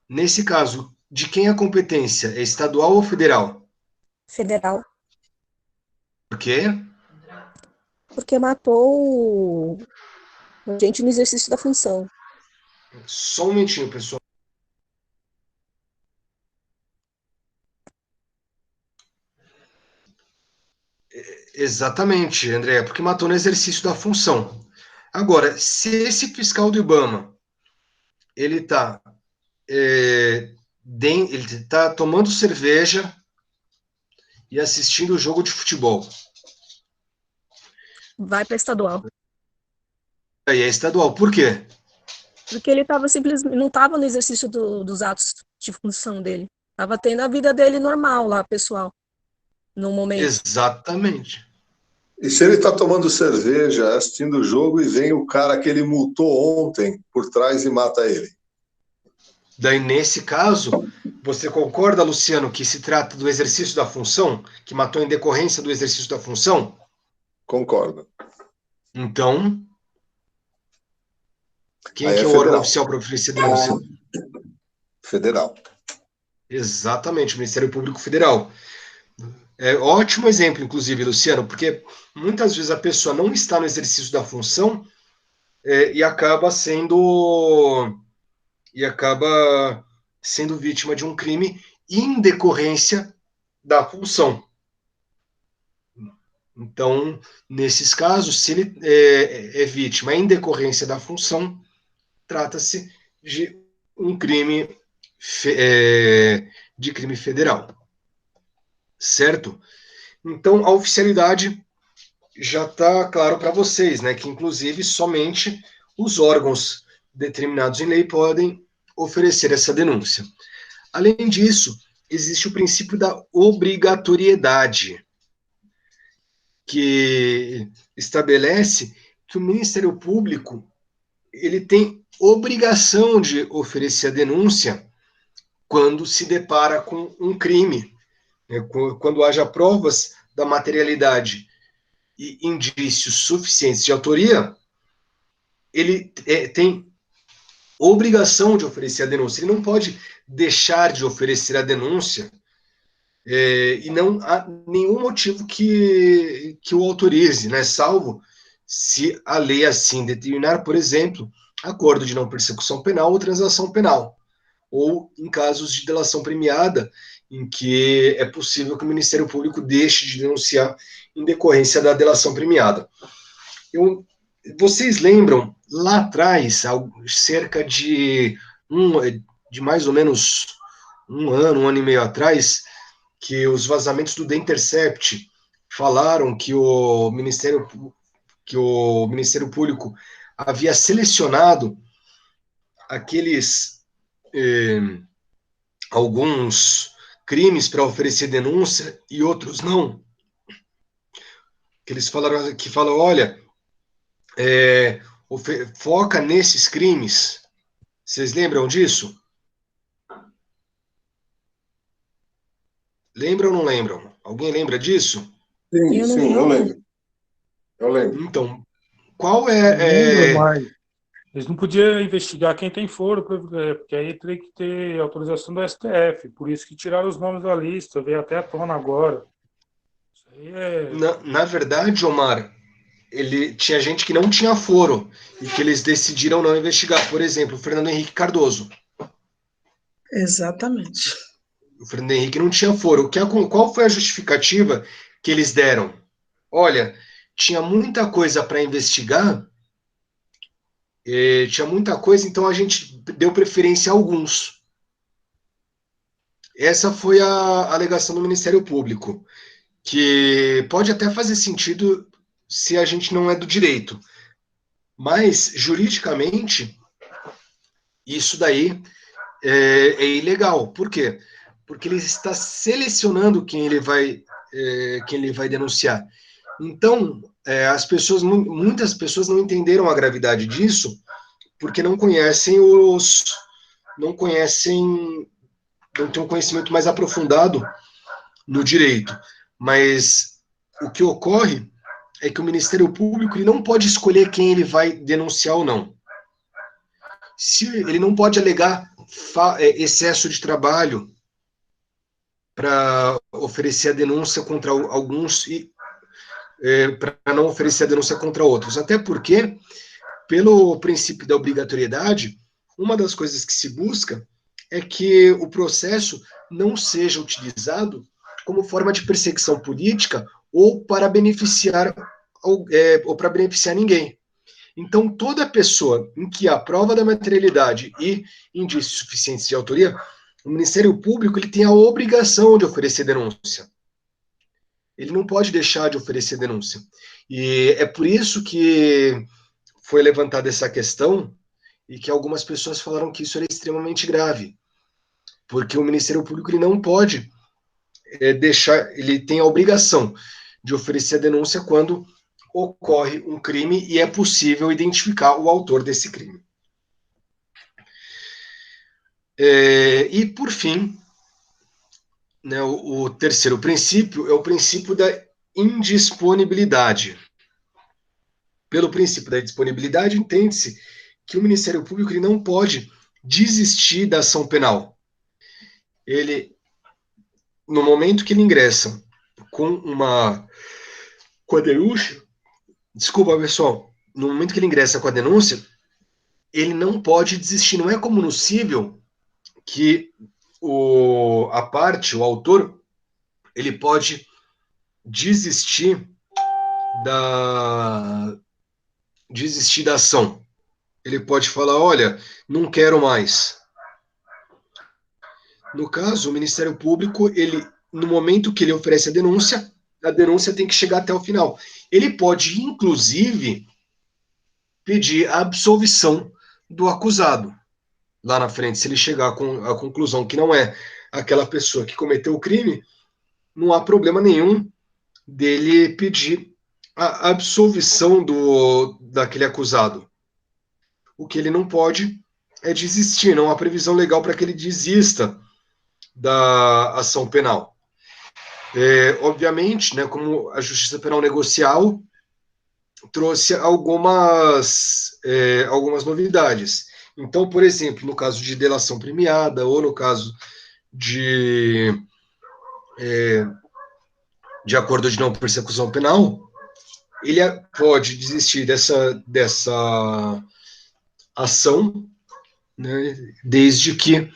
Nesse caso, de quem é a competência? É estadual ou federal? Federal. Por quê? Porque matou gente no exercício da função. Só um momentinho, pessoal. Exatamente, André, porque matou no exercício da função. Agora, se esse fiscal do IBAMA ele está tomando cerveja e assistindo o jogo de futebol, Vai para estadual. aí é estadual. Por quê? Porque ele não estava no exercício dos atos de função dele. Estava tendo a vida dele normal lá, pessoal, no momento. Exatamente. E se ele está tomando cerveja, assistindo o jogo, e vem o cara que ele multou ontem por trás e mata ele? Daí, nesse caso, você concorda, Luciano, que se trata do exercício da função, que matou em decorrência do exercício da função? Concordo. Então, quem Aí que é o federal. órgão oficial para oferecer denúncia? Federal. Exatamente, o Ministério Público Federal. É ótimo exemplo, inclusive, Luciano, porque muitas vezes a pessoa não está no exercício da função e acaba sendo vítima de um crime em decorrência da função. Então, nesses casos, se ele é vítima em decorrência da função, trata-se de um crime de crime federal. Certo? Então, a oficialidade já está claro para vocês, né, que inclusive somente os órgãos determinados em lei podem oferecer essa denúncia. Além disso, existe o princípio da obrigatoriedade, que estabelece que o Ministério Público ele tem obrigação de oferecer a denúncia quando se depara com um crime, né, quando haja provas da materialidade e indícios suficientes de autoria, ele tem obrigação de oferecer a denúncia. Ele não pode deixar de oferecer a denúncia e não há nenhum motivo que o autorize, né? Salvo se a lei assim determinar, por exemplo, acordo de não persecução penal ou transação penal, ou em casos de delação premiada, em que é possível que o Ministério Público deixe de denunciar em decorrência da delação premiada. Vocês lembram, lá atrás, cerca de mais ou menos um ano e meio atrás, que os vazamentos do The Intercept falaram que o Ministério Público havia selecionado aqueles alguns crimes para oferecer denúncia e outros não. Que eles falam, olha, foca nesses crimes. Vocês lembram disso? Lembram ou não lembram? Alguém lembra disso? Sim, sim, eu lembro. Eu lembro. Então, qual Lembro, mas eles não podiam investigar quem tem foro, porque aí teria que ter autorização do STF. Por isso que tiraram os nomes da lista, veio até à tona agora. Isso aí Na verdade, Omar, tinha gente que não tinha foro e que eles decidiram não investigar. Por exemplo, o Fernando Henrique Cardoso. Exatamente. O Fernando Henrique não tinha foro. Qual foi a justificativa que eles deram? Olha, tinha muita coisa para investigar, tinha muita coisa, então a gente deu preferência a alguns. Essa foi a alegação do Ministério Público, que pode até fazer sentido se a gente não é do direito, mas juridicamente isso daí é ilegal. Por quê? Porque ele está selecionando quem ele vai denunciar. Então, muitas pessoas não entenderam a gravidade disso, porque não têm um conhecimento mais aprofundado no direito. Mas o que ocorre é que o Ministério Público ele não pode escolher quem ele vai denunciar ou não. Ele não pode alegar excesso de trabalho para oferecer a denúncia contra alguns e para não oferecer a denúncia contra outros. Até porque, pelo princípio da obrigatoriedade, uma das coisas que se busca é que o processo não seja utilizado como forma de perseguição política ou para beneficiar ninguém. Então, toda pessoa em que há prova da materialidade e indícios suficientes de autoria, o Ministério Público ele tem a obrigação de oferecer denúncia. Ele não pode deixar de oferecer denúncia. E é por isso que foi levantada essa questão e que algumas pessoas falaram que isso era extremamente grave, porque o Ministério Público ele não pode ele tem a obrigação de oferecer a denúncia quando ocorre um crime e é possível identificar o autor desse crime. E, por fim, né, o terceiro princípio é o princípio da indisponibilidade. Pelo princípio da disponibilidade, entende-se que o Ministério Público ele não pode desistir da ação penal. No momento que ele ingressa com a denúncia, desculpa, pessoal, no momento que ele ingressa com a denúncia, ele não pode desistir. Não é como no cível que o autor, ele pode desistir da ação. Ele pode falar, olha, não quero mais. No caso, o Ministério Público, ele, no momento que ele oferece a denúncia tem que chegar até o final. Ele pode, inclusive, pedir a absolvição do acusado lá na frente. Se ele chegar com a conclusão que não é aquela pessoa que cometeu o crime, não há problema nenhum dele pedir a absolvição daquele acusado. O que ele não pode é desistir, não há previsão legal para que ele desista da ação penal. Obviamente, né, como a justiça penal negocial trouxe algumas novidades. Então, por exemplo, no caso de delação premiada ou no caso de acordo de não persecução penal, ele pode desistir dessa ação, né, desde que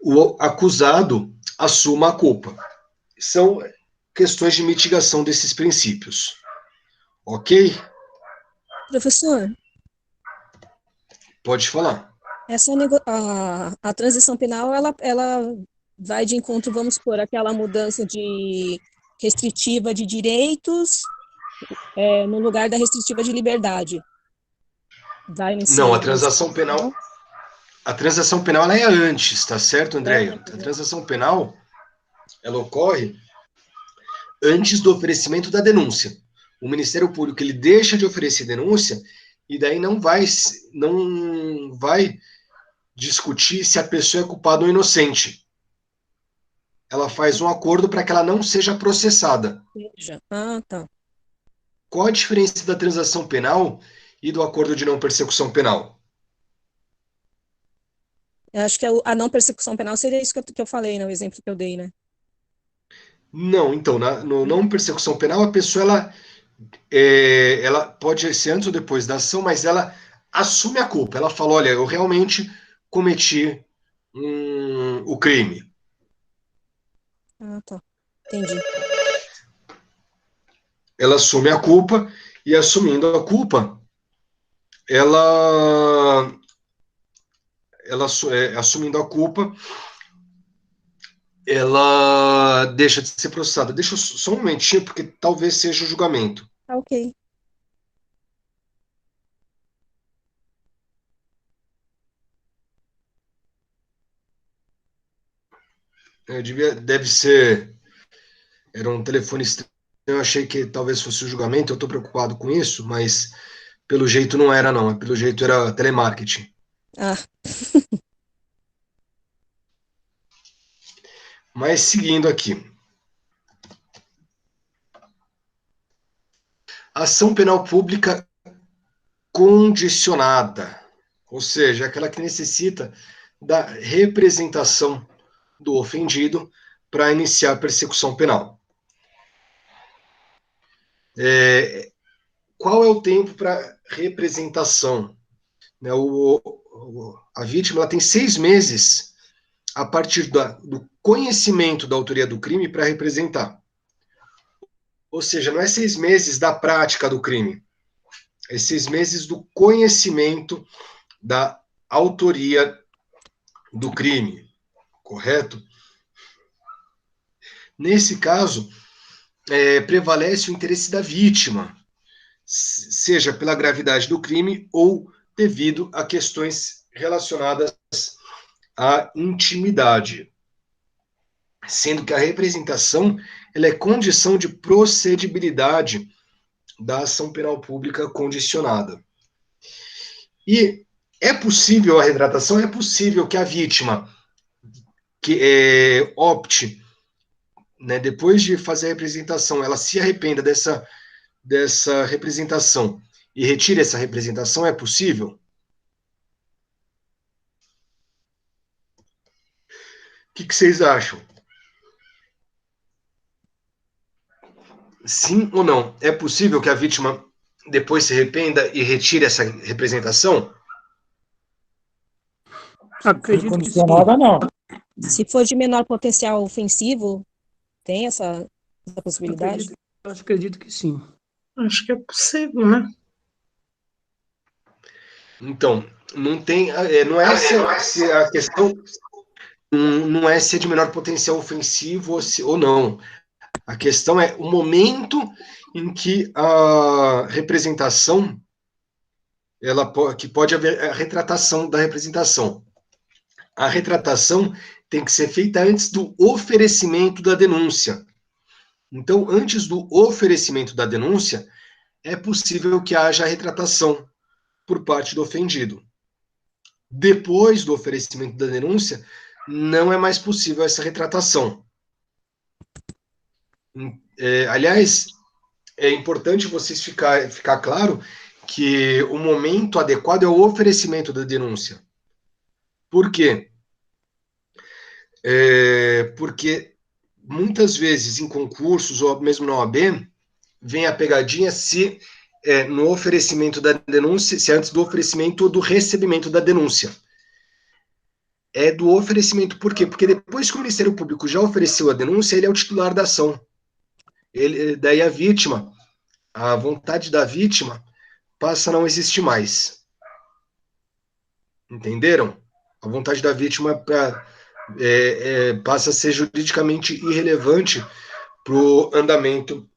o acusado assuma a culpa. São questões de mitigação desses princípios. Ok? Professor, Pode falar. a transição penal, ela vai de encontro, vamos supor, aquela mudança de restritiva de direitos no lugar da restritiva de liberdade. Vai nesse Não, a transação penal ela é antes, tá certo, Andréia? A transação penal ela ocorre antes do oferecimento da denúncia. O Ministério Público ele deixa de oferecer denúncia e daí não vai discutir se a pessoa é culpada ou inocente. Ela faz um acordo para que ela não seja processada. Tá. Qual a diferença da transação penal e do acordo de não persecução penal? Eu acho que a não persecução penal seria isso que eu falei, no exemplo que eu dei, né? Não, então, no não persecução penal, a pessoa ela pode ser antes ou depois da ação, mas ela assume a culpa. Ela fala, olha, eu realmente cometi o crime. Tá. Entendi. Ela assume a culpa e, assumindo a culpa, assumindo a culpa, ela deixa de ser processada. Deixa só um momentinho, porque talvez seja o julgamento. Tá, ok. Deve ser. Era um telefone estranho. Eu achei que talvez fosse o julgamento. Eu estou preocupado com isso, mas pelo jeito não era, não. Pelo jeito era telemarketing. Ah, Mas seguindo aqui. Ação penal pública condicionada, ou seja, aquela que necessita da representação do ofendido para iniciar a persecução penal. Qual é o tempo para representação? A vítima ela tem 6 meses a partir do conhecimento da autoria do crime para representar. Ou seja, não é 6 meses da prática do crime, é 6 meses do conhecimento da autoria do crime, correto? Nesse caso, prevalece o interesse da vítima, seja pela gravidade do crime ou devido a questões relacionadas à intimidade, sendo que a representação ela é condição de procedibilidade da ação penal pública condicionada. E é possível a retratação, é possível que a vítima que opte, né, depois de fazer a representação, ela se arrependa dessa representação e retire essa representação, é possível? O que vocês acham? Sim ou não? É possível que a vítima depois se arrependa e retire essa representação? Acredito que sim. Condicionada, não. se for de menor potencial ofensivo, tem essa possibilidade? Acredito que sim. Acho que é possível, né? Então, não tem, não é essa a questão não é se é de menor potencial ofensivo ou não. A questão é o momento em que a representação, que pode haver a retratação da representação. A retratação tem que ser feita antes do oferecimento da denúncia. Então, antes do oferecimento da denúncia, é possível que haja a retratação por parte do ofendido. Depois do oferecimento da denúncia, não é mais possível essa retratação. Aliás, é importante vocês ficar claro que o momento adequado é o oferecimento da denúncia. Por quê? Porque muitas vezes em concursos ou mesmo na OAB, vem a pegadinha se no oferecimento da denúncia, se é antes do oferecimento ou do recebimento da denúncia. É do oferecimento, por quê? Porque depois que o Ministério Público já ofereceu a denúncia, ele é o titular da ação. Daí a vítima, a vontade da vítima, passa a não existir mais. Entenderam? A vontade da vítima passa a ser juridicamente irrelevante para o andamento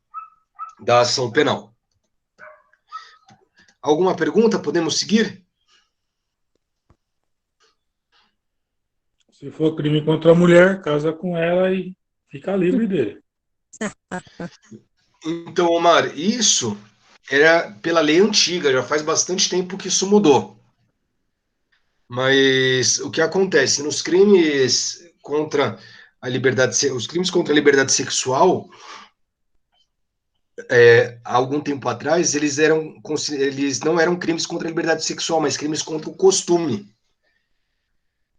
da ação penal. Alguma pergunta? Podemos seguir? Se for crime contra a mulher, casa com ela e fica livre dele. Então, Omar, isso era pela lei antiga, já faz bastante tempo que isso mudou. Mas o que acontece? Nos crimes contra a liberdade, os crimes contra a liberdade sexual, há algum tempo atrás, eles não eram crimes contra a liberdade sexual, mas crimes contra o costume.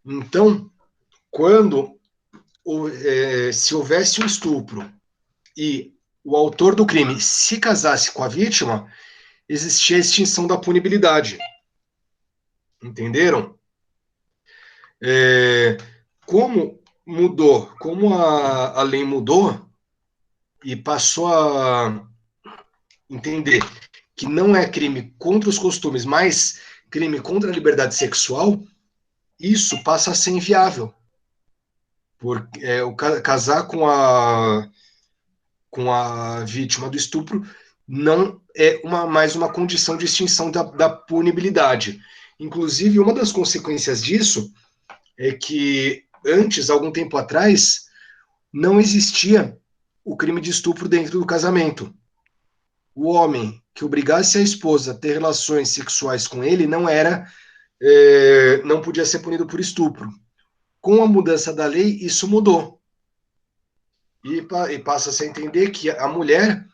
Então, quando se houvesse um estupro e o autor do crime se casasse com a vítima, existia a extinção da punibilidade. Entenderam? Como mudou, como a lei mudou e passou a entender que não é crime contra os costumes, mas crime contra a liberdade sexual, isso passa a ser inviável. Porque casar com a vítima do estupro não é mais uma condição de extinção da punibilidade. Inclusive, uma das consequências disso é que antes, algum tempo atrás, não existia o crime de estupro dentro do casamento. O homem que obrigasse a esposa a ter relações sexuais com ele não podia ser punido por estupro. Com a mudança da lei, isso mudou. E passa-se a entender que a mulher,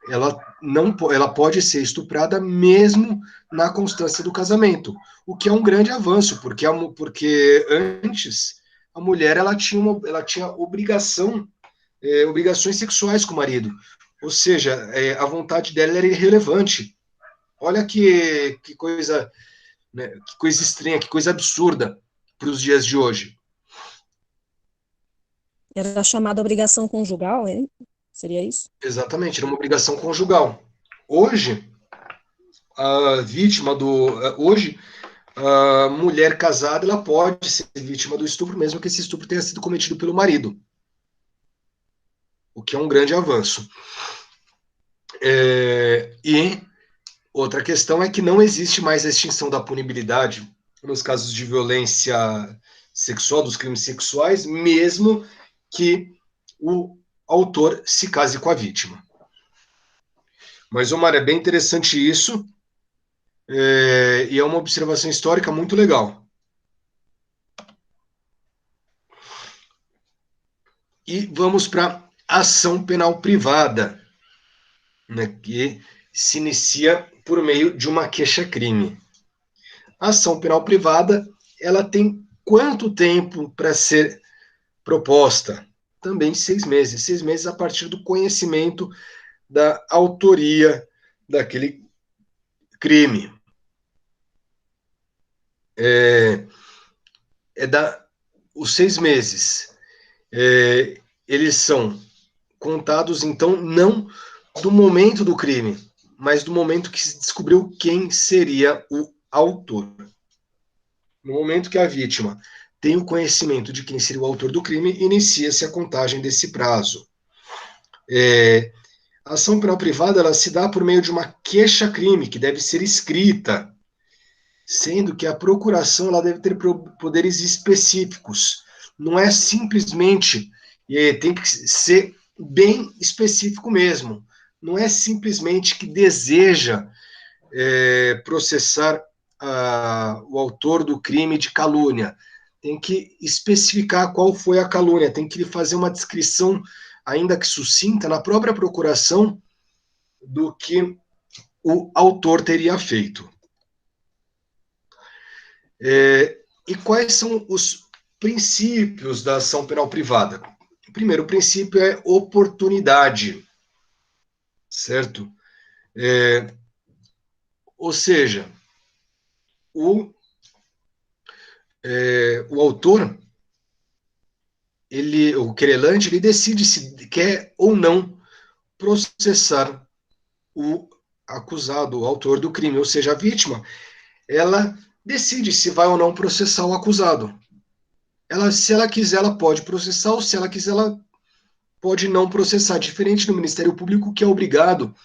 ela pode ser estuprada mesmo na constância do casamento, o que é um grande avanço, porque antes a mulher ela tinha obrigações sexuais com o marido, ou seja, a vontade dela era irrelevante. Olha que coisa, né, que coisa estranha, que coisa absurda para os dias de hoje. Era chamada obrigação conjugal, hein? Seria isso? Exatamente, era uma obrigação conjugal. Hoje, a mulher casada, ela pode ser vítima do estupro, mesmo que esse estupro tenha sido cometido pelo marido. O que é um grande avanço. E outra questão é que não existe mais a extinção da punibilidade nos casos de violência sexual, dos crimes sexuais, mesmo que o autor se case com a vítima. Mas, Omar, é bem interessante isso, e é uma observação histórica muito legal. E vamos para a ação penal privada, né, que se inicia por meio de uma queixa-crime. A ação penal privada, ela tem quanto tempo para ser proposta? Também 6 meses. 6 meses a partir do conhecimento da autoria daquele crime. Os 6 meses, eles são contados, então, não do momento do crime, mas do momento que se descobriu quem seria o autor. No momento que a vítima tem o conhecimento de quem seria o autor do crime, inicia-se a contagem desse prazo. A ação penal privada, ela se dá por meio de uma queixa-crime, que deve ser escrita, sendo que a procuração ela deve ter poderes específicos. Não é simplesmente, tem que ser bem específico mesmo. Não é simplesmente que deseja processar o autor do crime de calúnia. Tem que especificar qual foi a calúnia, tem que fazer uma descrição, ainda que sucinta, na própria procuração, do que o autor teria feito. E quais são os princípios da ação penal privada? O primeiro princípio é oportunidade, certo? Ou seja, o autor, o querelante, ele decide se quer ou não processar o acusado, o autor do crime, ou seja, a vítima, ela decide se vai ou não processar o acusado. Se ela quiser, ela pode processar, ou se ela quiser, ela pode não processar, diferente do Ministério Público, que é obrigado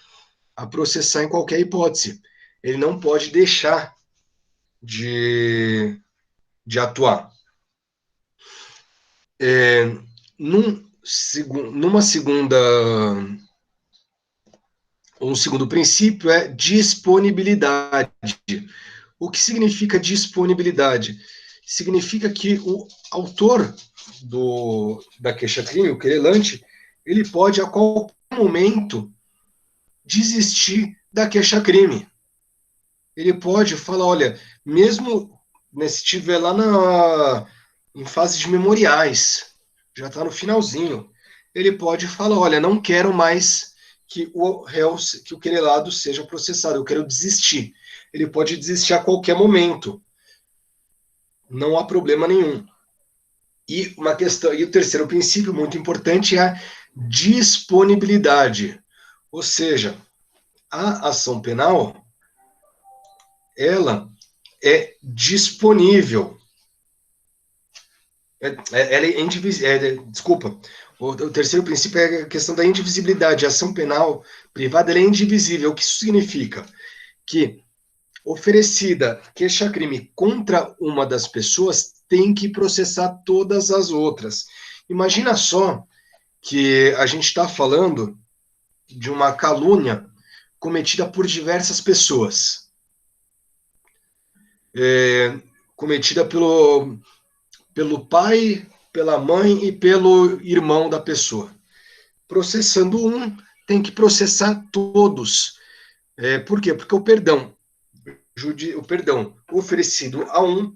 a processar em qualquer hipótese. Ele não pode deixar de atuar. Um segundo princípio é disponibilidade. O que significa disponibilidade? Significa que o autor da queixa-crime, o querelante, ele pode a qualquer momento desistir da queixa-crime. Ele pode falar, olha, mesmo se estiver lá em fase de memoriais, já está no finalzinho, ele pode falar, olha, não quero mais que o querelado seja processado, eu quero desistir. Ele pode desistir a qualquer momento. Não há problema nenhum. E o terceiro princípio muito importante é a disponibilidade. Ou seja, a ação penal, ela é disponível. Ela é indivisível. Desculpa. O terceiro princípio é a questão da indivisibilidade. A ação penal privada, ela é indivisível. O que isso significa? Que oferecida queixa-crime contra uma das pessoas, tem que processar todas as outras. Imagina só que a gente está falando de uma calúnia cometida por diversas pessoas. Cometida pelo pai, pela mãe e pelo irmão da pessoa. Processando um, tem que processar todos. Por quê? Porque o perdão oferecido a um,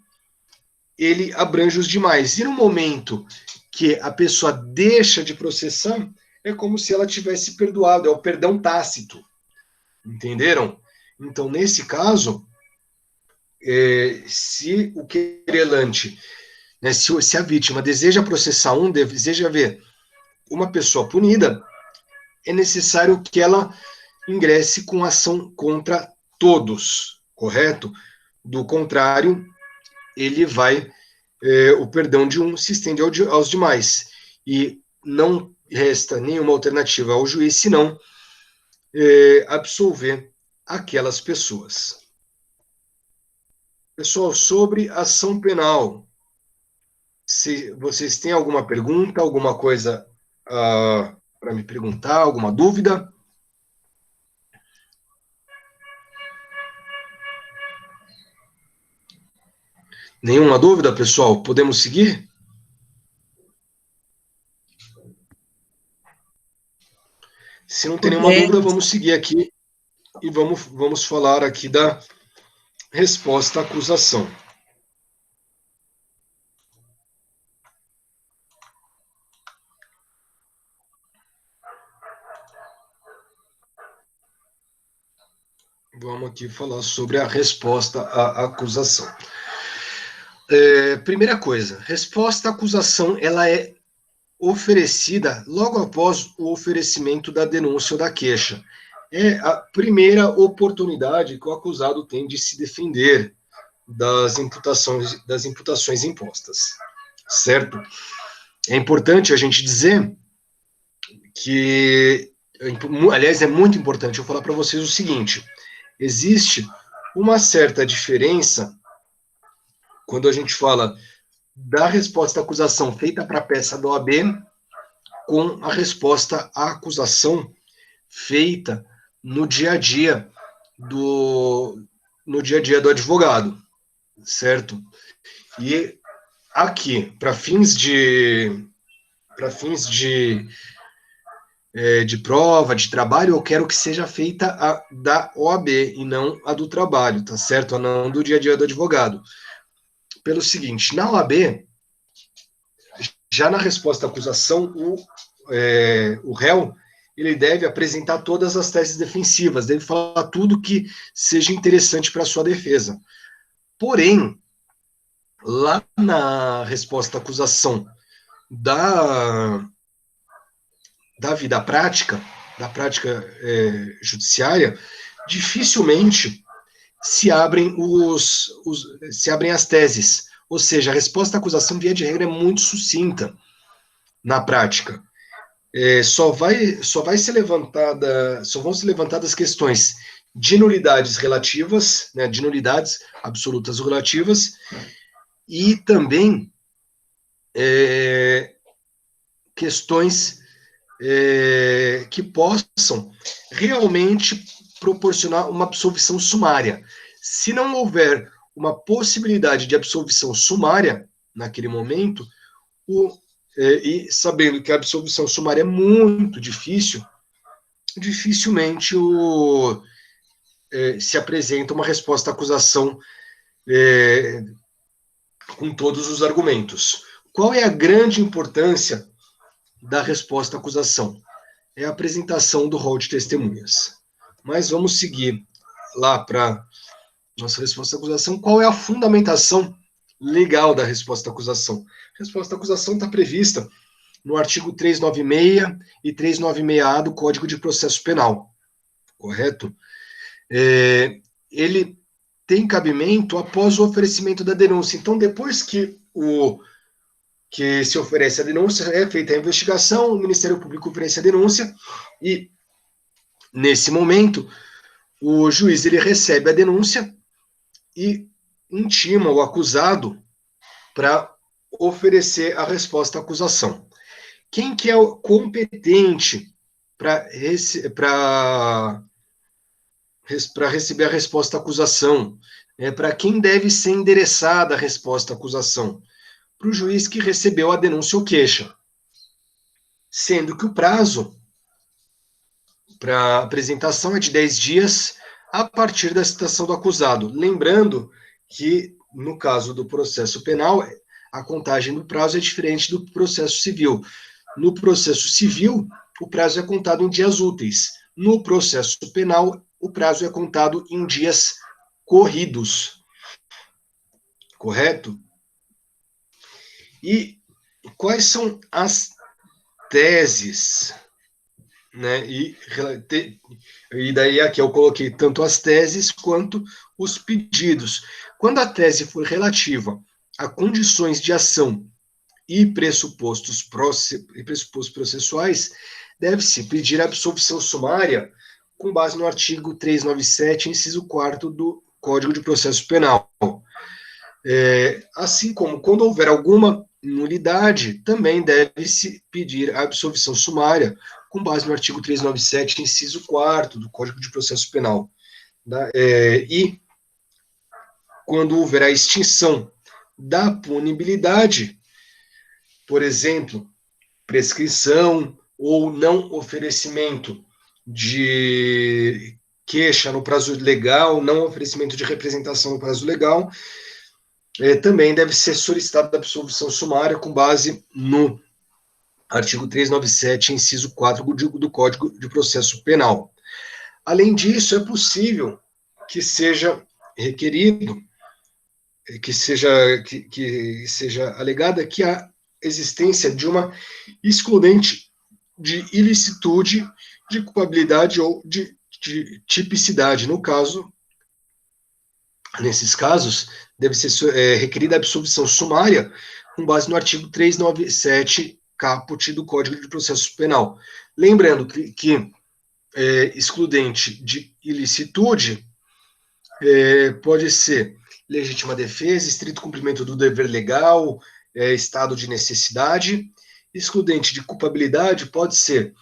ele abrange os demais. E no momento que a pessoa deixa de processar, é como se ela tivesse perdoado, é o perdão tácito. Entenderam? Então, nesse caso, se o querelante, se a vítima deseja processar deseja ver uma pessoa punida, é necessário que ela ingresse com ação contra todos, correto? Do contrário, o perdão de um se estende aos demais. E não resta nenhuma alternativa ao juiz, senão absolver aquelas pessoas. Pessoal, sobre ação penal, se vocês têm alguma pergunta, alguma coisa para me perguntar, alguma dúvida? Nenhuma dúvida, pessoal? Podemos seguir? Se não tem nenhuma dúvida, vamos seguir aqui e vamos falar aqui da resposta à acusação. Vamos aqui falar sobre a resposta à acusação. Primeira coisa, resposta à acusação, ela é oferecida logo após o oferecimento da denúncia ou da queixa. É a primeira oportunidade que o acusado tem de se defender das imputações impostas. certo? É importante a gente dizer que, aliás, é muito importante eu falar para vocês o seguinte: existe uma certa diferença quando a gente fala da resposta à acusação feita para a peça da OAB com a resposta à acusação feita no dia a dia do advogado, certo? E aqui, para fins de prova, de trabalho, eu quero que seja feita a da OAB e não a do trabalho, tá certo? A não do dia a dia do advogado. Pelo seguinte, na OAB, já na resposta à acusação, o réu, ele deve apresentar todas as teses defensivas, deve falar tudo que seja interessante para a sua defesa. Porém, lá na resposta à acusação da vida prática, da prática judiciária, dificilmente se abrem as teses. Ou seja, a resposta à acusação, via de regra, é muito sucinta na prática. Só vão ser levantadas questões de nulidades relativas, né, de nulidades absolutas ou relativas, e também questões que possam realmente proporcionar uma absolvição sumária. Se não houver uma possibilidade de absolvição sumária naquele momento, e sabendo que a absolvição sumária é muito difícil, dificilmente se apresenta uma resposta à acusação com todos os argumentos. Qual é a grande importância da resposta à acusação? É a apresentação do rol de testemunhas. Mas vamos seguir lá para nossa resposta à acusação. Qual é a fundamentação legal da resposta à acusação? A resposta à acusação está prevista no artigo 396 e 396-A do Código de Processo Penal, correto? Ele tem cabimento após o oferecimento da denúncia. Então, depois que se oferece a denúncia, é feita a investigação, o Ministério Público oferece a denúncia, e, nesse momento, o juiz ele recebe a denúncia e intima o acusado para oferecer a resposta à acusação. Quem que é o competente para receber a resposta à acusação? Para quem deve ser endereçada a resposta à acusação? Para o juiz que recebeu a denúncia ou queixa. Sendo que o prazo para apresentação é de 10 dias a partir da citação do acusado. Lembrando que, no caso do processo penal, a contagem do prazo é diferente do processo civil. No processo civil, o prazo é contado em dias úteis. No processo penal, o prazo é contado em dias corridos. Correto? E quais são as teses, né? E daí aqui eu coloquei tanto as teses quanto os pedidos. Quando a tese for relativa a condições de ação e pressupostos processuais, deve-se pedir a absolvição sumária com base no artigo 397, inciso 4º do Código de Processo Penal. Assim como, quando houver alguma nulidade, também deve-se pedir a absolvição sumária com base no artigo 397, inciso 4º do Código de Processo Penal. E, quando houver a extinção da punibilidade, por exemplo, prescrição ou não oferecimento de queixa no prazo legal, não oferecimento de representação no prazo legal, também deve ser solicitada a absolvição sumária com base no artigo 397, inciso 4 do Código de Processo Penal. Além disso, é possível que seja requerido, que seja alegada que a existência de uma excludente de ilicitude, de culpabilidade ou de tipicidade. Nesses casos, deve ser requerida a absolvição sumária com base no artigo 397, caput do Código de Processo Penal. Lembrando que excludente de ilicitude pode ser legítima defesa, estrito cumprimento do dever legal, estado de necessidade. Excludente de culpabilidade pode ser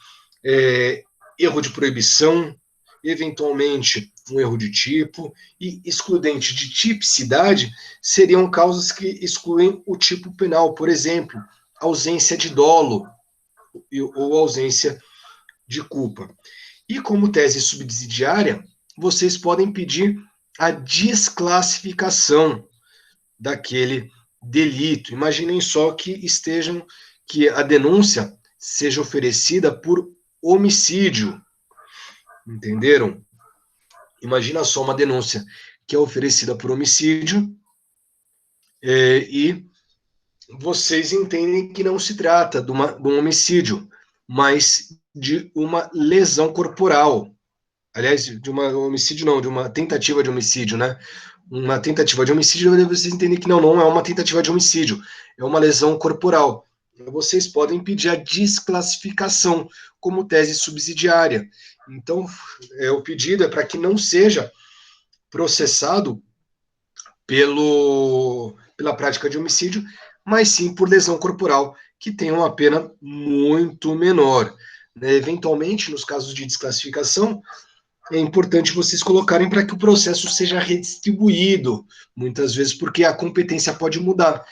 erro de proibição, eventualmente um erro de tipo, e excludente de tipicidade seriam causas que excluem o tipo penal, por exemplo, ausência de dolo ou ausência de culpa. E como tese subsidiária, vocês podem pedir a desclassificação daquele delito. Imaginem só que a denúncia seja oferecida por homicídio. Entenderam? Imagina só uma denúncia que é oferecida por homicídio e vocês entendem que não se trata de um homicídio, mas de uma lesão corporal. Aliás, de um homicídio não, de uma tentativa de homicídio, né? Uma tentativa de homicídio, vocês entendem que não é uma tentativa de homicídio, é uma lesão corporal. Vocês podem pedir a desclassificação como tese subsidiária. Então, o pedido é para que não seja processado pela prática de homicídio, mas sim por lesão corporal, que tem uma pena muito menor. Eventualmente, nos casos de desclassificação, é importante vocês colocarem para que o processo seja redistribuído, muitas vezes porque a competência pode mudar.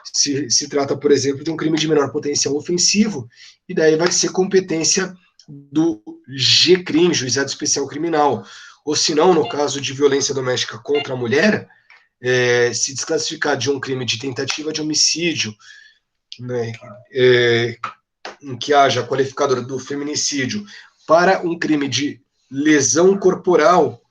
Se trata, por exemplo, de um crime de menor potencial ofensivo, e daí vai ser competência do GCRIM, Juizado Especial Criminal. Ou se não, no caso de violência doméstica contra a mulher, se desclassificar de um crime de tentativa de homicídio, né, em que haja qualificadora do feminicídio, para um crime de lesão corporal,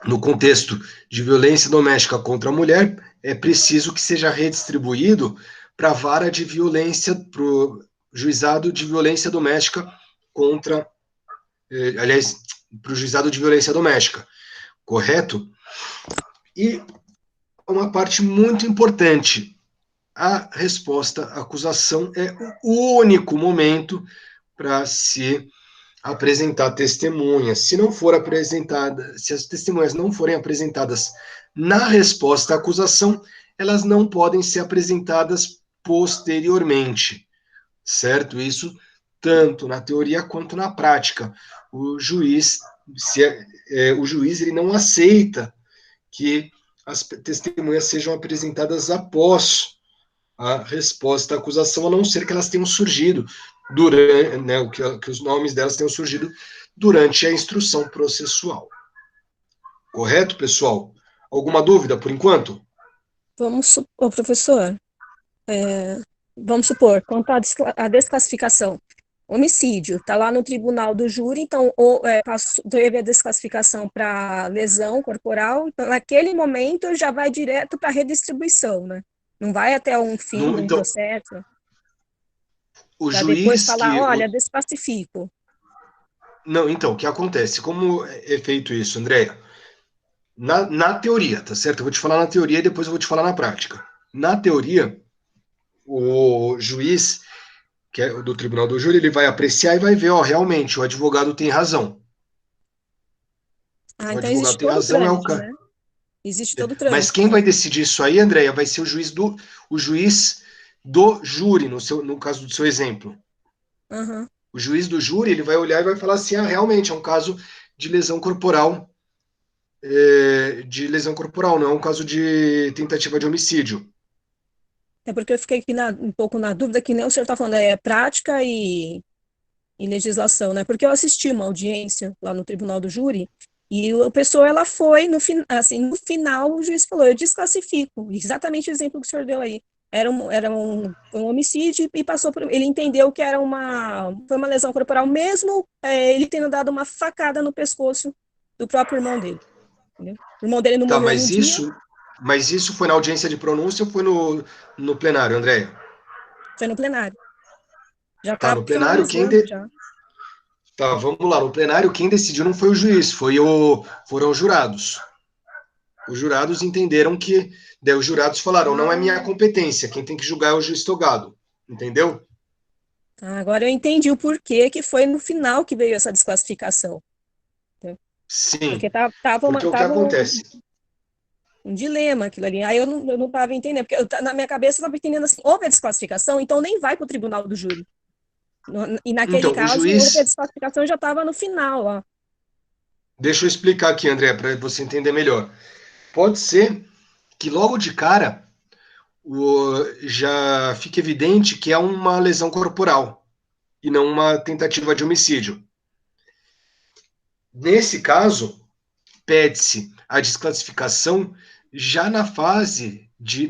no contexto de violência doméstica contra a mulher, é preciso que seja redistribuído para a vara de violência, para o juizado de violência doméstica contra, aliás, para o juizado de violência doméstica, correto? E uma parte muito importante, a resposta à acusação é o único momento para se apresentar testemunhas. Se não for apresentada, se as testemunhas não forem apresentadas na resposta à acusação, elas não podem ser apresentadas posteriormente, certo? Isso tanto na teoria quanto na prática. O juiz, ele não aceita que as testemunhas sejam apresentadas após a resposta à acusação, a não ser que elas tenham surgido durante, né, que os nomes delas tenham surgido durante a instrução processual. Correto, pessoal? Alguma dúvida por enquanto? Vamos supor, professor, vamos supor, quanto à desclassificação, homicídio, está lá no tribunal do júri, então teve a desclassificação para lesão corporal, então naquele momento já vai direto para a redistribuição, né? Não vai até um fim do processo. O para juiz depois falar, olha, desclassifico. Não, então, o que acontece? Como é feito isso, Andréia? Na teoria, tá certo? Eu vou te falar na teoria e depois eu vou te falar na prática. Na teoria, o juiz, que é do tribunal do júri, ele vai apreciar e vai ver, realmente, o advogado tem razão. O então advogado tem razão, é o cara. Né? Existe todo o trâmite. Mas quem vai decidir isso aí, Andréia, vai ser o juiz do júri, no caso do seu exemplo. Uhum. O juiz do júri, ele vai olhar e vai falar assim, realmente, é um caso de lesão corporal, não é um caso de tentativa de homicídio. É porque eu fiquei aqui um pouco na dúvida, que nem o senhor está falando, prática e legislação, né? Porque eu assisti uma audiência lá no tribunal do júri, e a pessoa, ela foi, no final, o juiz falou, eu desclassifico, exatamente o exemplo que o senhor deu aí. Era um homicídio e passou por... Ele entendeu que foi uma lesão corporal, mesmo ele tendo dado uma facada no pescoço do próprio irmão dele. Entendeu? O irmão dele não morreu mas isso foi na audiência de pronúncia ou foi no plenário, Andréia? Foi no plenário. Já tá no plenário, Tá, vamos lá. No plenário, quem decidiu não foi o juiz, foram os jurados. Os jurados entenderam que, daí os jurados falaram, não é minha competência, quem tem que julgar é o juiz togado, entendeu? Agora eu entendi o porquê que foi no final que veio essa desclassificação. Sim, Porque tava, porque o que acontece? um dilema aquilo ali. Aí eu não estava entendendo, porque na minha cabeça eu estava entendendo assim, houve a desclassificação, então nem vai para o tribunal do júri. E naquele Então, o caso, houve a juiz, desclassificação já estava no final, ó. deixa eu explicar aqui, André, para você entender melhor. Pode ser que logo de cara já fique evidente que é uma lesão corporal e não uma tentativa de homicídio. Nesse caso, pede-se a desclassificação já na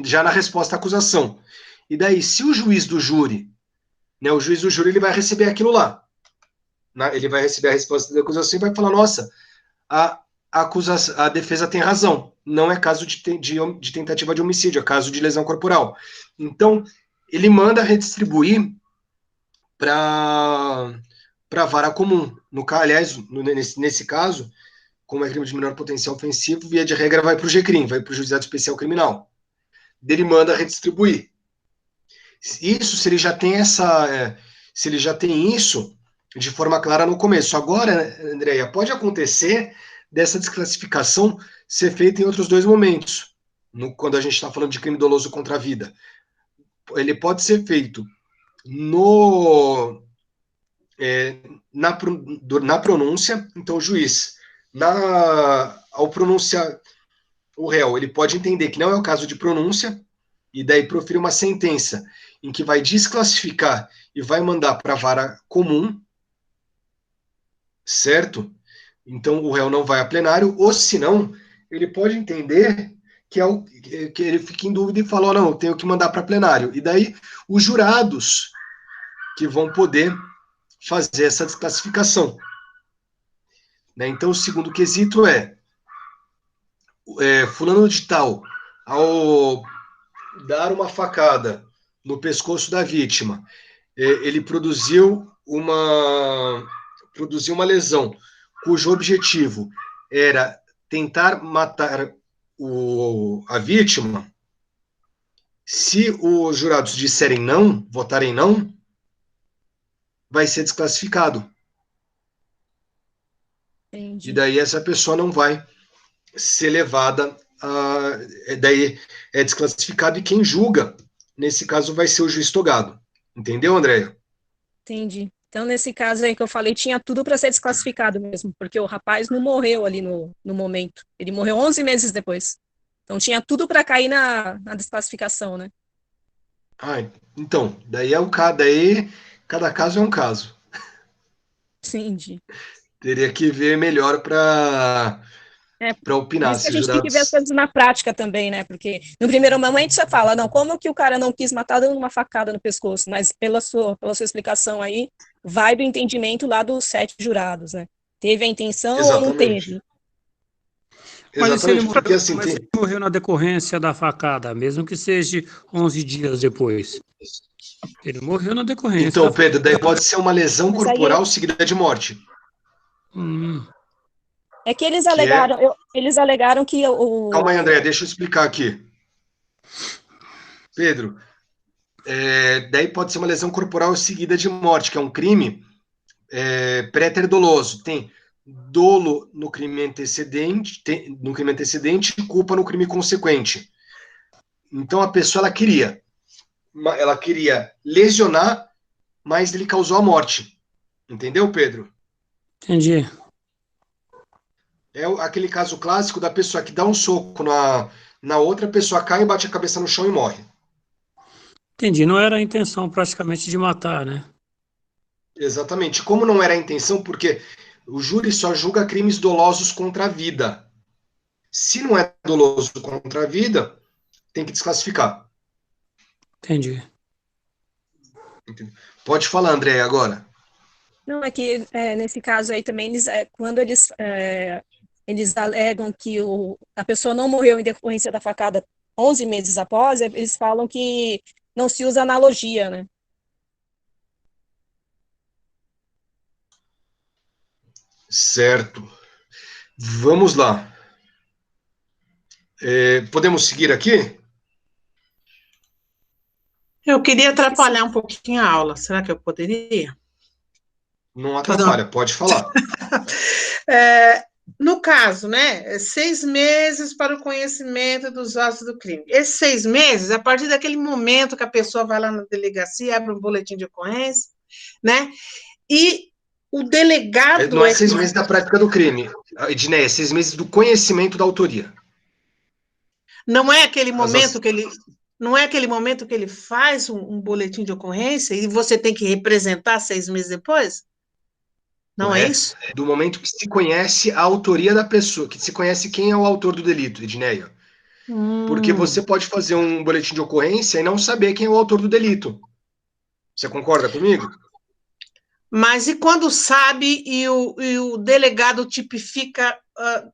já na resposta à acusação. E daí, se o juiz do júri, né, o juiz do júri, ele vai receber aquilo lá, né, ele vai receber a resposta da acusação e vai falar, nossa, a defesa tem razão, não é caso de tentativa de homicídio, é caso de lesão corporal. Então, ele manda redistribuir para a vara comum. Aliás, nesse caso, como é crime de menor potencial ofensivo, via de regra vai para o GCRIM, vai para o Juizado Especial Criminal. Ele manda redistribuir. Isso se ele já tem se ele já tem isso de forma clara no começo. Agora, Andréia, pode acontecer dessa desclassificação ser feita em outros dois momentos. Quando a gente está falando de crime doloso contra a vida. Ele pode ser feito na pronúncia, então o juiz, ao pronunciar o réu, ele pode entender que não é o caso de pronúncia, e daí proferir uma sentença em que vai desclassificar e vai mandar para a vara comum, certo? Então o réu não vai a plenário, ou se não, ele pode entender que ele fica em dúvida e fala, oh, não, eu tenho que mandar para plenário. E daí os jurados que vão poder fazer essa desclassificação. Né? Então, o segundo quesito fulano de tal, ao dar uma facada no pescoço da vítima, ele produziu uma lesão cujo objetivo era tentar matar a vítima. Se os jurados disserem não, votarem não, vai ser desclassificado. Entendi. E daí essa pessoa não vai ser levada daí é desclassificado e quem julga, nesse caso, vai ser o juiz togado. Entendeu, Andréia? Entendi. Então, nesse caso aí que eu falei, tinha tudo para ser desclassificado mesmo, porque o rapaz não morreu ali no momento. Ele morreu 11 meses depois. Então, tinha tudo para cair na desclassificação, né? Então, daí daí cada caso é um caso. Entendi. Teria que ver melhor para Por opinar isso que a se gente tem que ver as jurados. coisas na prática também, né? Porque no primeiro momento você fala, não, como que o cara não quis matar dando uma facada no pescoço? Mas pela sua explicação aí, vai do entendimento lá dos 7 jurados, né? Teve a intenção ou não Exatamente. teve? Mas e se ele Exatamente, porque assim mas se ele morreu na decorrência da facada, mesmo que seja 11 dias depois? Ele morreu na decorrência Então, da Pedro, daí facada. pode ser uma lesão Mas aí corporal seguida de morte. é que eles Que é. alegaram que Calma aí, André, deixa eu explicar aqui. Pedro, daí pode ser uma lesão corporal seguida de morte, que é um crime préter doloso. Tem dolo no crime antecedente, e culpa no crime consequente. Então a pessoa ela queria lesionar, mas ele causou a morte. Entendeu, Pedro? Entendi. É aquele caso clássico da pessoa que dá um soco na outra, a pessoa cai, bate a cabeça no chão e morre. Entendi. Não era a intenção praticamente de matar, né? Exatamente. Como não era a intenção, porque o júri só julga crimes dolosos contra a vida. Se não é doloso contra a vida, tem que desclassificar. Entendi. Pode falar, André, agora. Não, é que nesse caso aí também, quando eles alegam que a pessoa não morreu em decorrência da facada 11 meses após, eles falam que não se usa analogia, né? Certo. Vamos lá. Podemos seguir aqui? Eu queria atrapalhar um pouquinho a aula. Será que eu poderia? Não atrapalha, pode falar. No caso, né, 6 meses para o conhecimento dos autos do crime. Esses 6 meses, a partir daquele momento que a pessoa vai lá na delegacia, abre um boletim de ocorrência, né, e o delegado... Não é 6 meses da prática do crime, Edneia, é 6 meses do conhecimento da autoria. Não é aquele momento que ele... Não é aquele momento que ele faz um boletim de ocorrência e você tem que representar 6 meses depois? Não é isso? Do momento que se conhece a autoria da pessoa, que se conhece quem é o autor do delito, Edneia. Porque você pode fazer um boletim de ocorrência e não saber quem é o autor do delito. Você concorda comigo? Mas e quando sabe e o delegado tipifica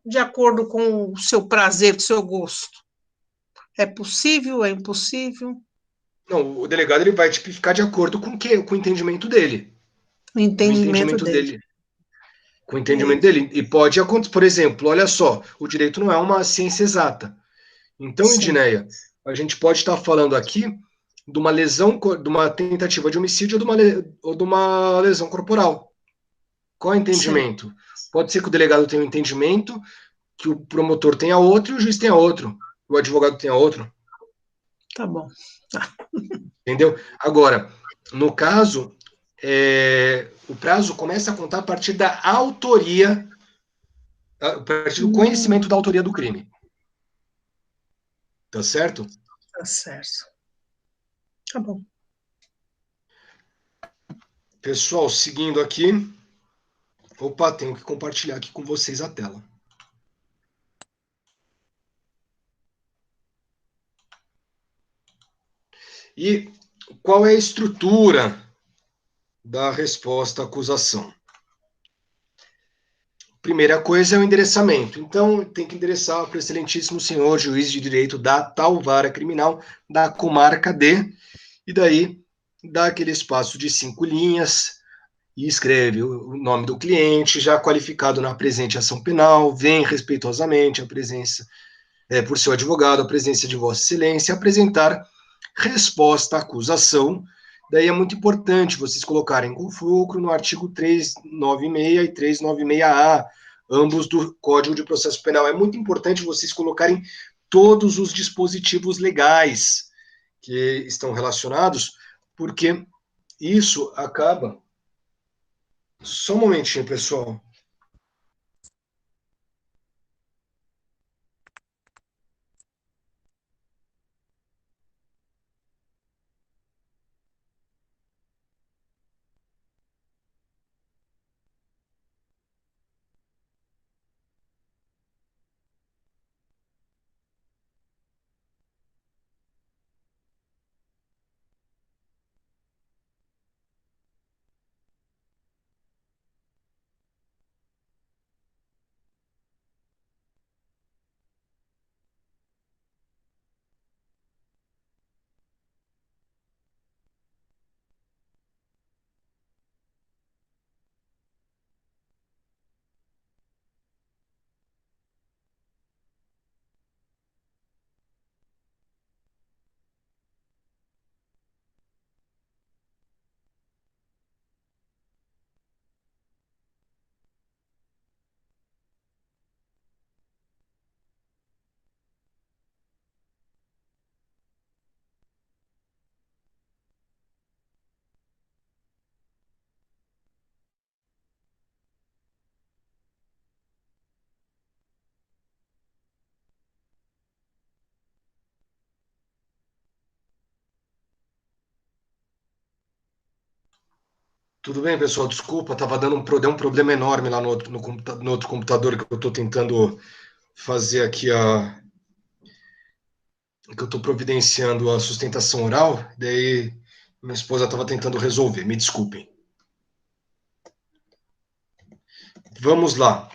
de acordo com o seu prazer, com o seu gosto? É possível? É impossível? Não, o delegado ele vai tipificar de acordo com o quê? Com o entendimento dele. O entendimento dele. Com o entendimento dele. E pode acontecer, por exemplo, olha só, o direito não é uma ciência exata. Então, Edneia, a gente pode estar falando aqui de uma lesão, de uma tentativa de homicídio ou de uma lesão corporal. Qual é o entendimento? Pode ser que o delegado tenha um entendimento, que o promotor tenha outro e o juiz tenha outro, o advogado tenha outro. Tá bom. Entendeu? Agora, no caso, o prazo começa a contar a partir da autoria, a partir do conhecimento da autoria do crime. Tá certo? Tá certo. Tá bom. Pessoal, seguindo aqui. Opa, tenho que compartilhar aqui com vocês a tela. E qual é a estrutura da resposta à acusação? Primeira coisa é o endereçamento. Então, tem que endereçar para o excelentíssimo senhor juiz de direito da tal vara criminal da comarca D, e daí dá aquele espaço de 5 linhas e escreve o nome do cliente, já qualificado na presente ação penal, vem respeitosamente a presença, por seu advogado, a presença de Vossa Excelência, apresentar resposta à acusação. Daí é muito importante vocês colocarem com fulcro no artigo 396 e 396-A, ambos do Código de Processo Penal. É muito importante vocês colocarem todos os dispositivos legais que estão relacionados, porque isso acaba... Só um momentinho, pessoal. Tudo bem, pessoal? Desculpa, deu um problema enorme lá no outro computador que eu estou tentando fazer aqui que eu estou providenciando a sustentação oral, daí minha esposa estava tentando resolver, me desculpem. Vamos lá.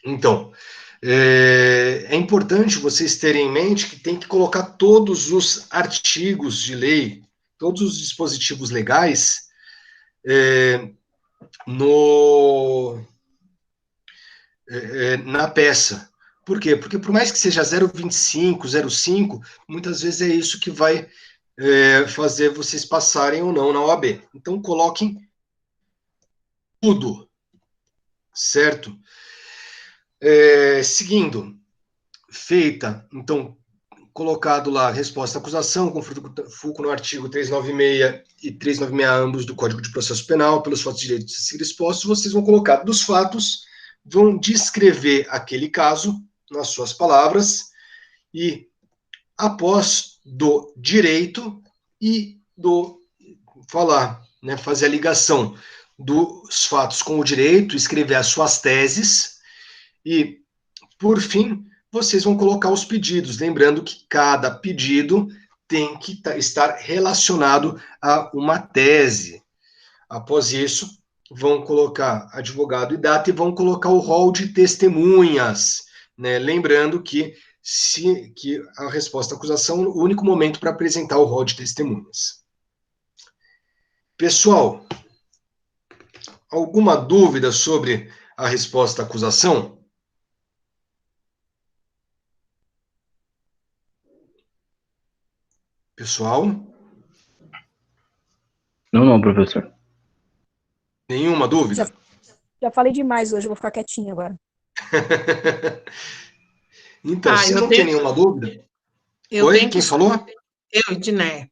Então, é importante vocês terem em mente que tem que colocar todos os artigos de lei, todos os dispositivos legais na peça. Por quê? Porque por mais que seja 0,25, 0,5, muitas vezes é isso que vai fazer vocês passarem ou não na OAB. Então, coloquem tudo, certo? Seguindo, feita, então, colocado lá a resposta à acusação, com fulcro no artigo 396 e 396 ambos do Código de Processo Penal, pelos fatos de direito de ser expostos, vocês vão colocar dos fatos, vão descrever aquele caso nas suas palavras e, após do direito e do falar, né, fazer a ligação dos fatos com o direito, escrever as suas teses e, por fim, vocês vão colocar os pedidos, lembrando que cada pedido tem que estar relacionado a uma tese. Após isso, vão colocar advogado e data e vão colocar o rol de testemunhas, né? Lembrando que a resposta à acusação é o único momento para apresentar o rol de testemunhas. Pessoal, alguma dúvida sobre a resposta à acusação? Pessoal? Não, professor. Nenhuma dúvida? Já falei demais hoje, vou ficar quietinha agora. Então, se não tem nenhuma dúvida... Oi, quem falou? Eu, Diné.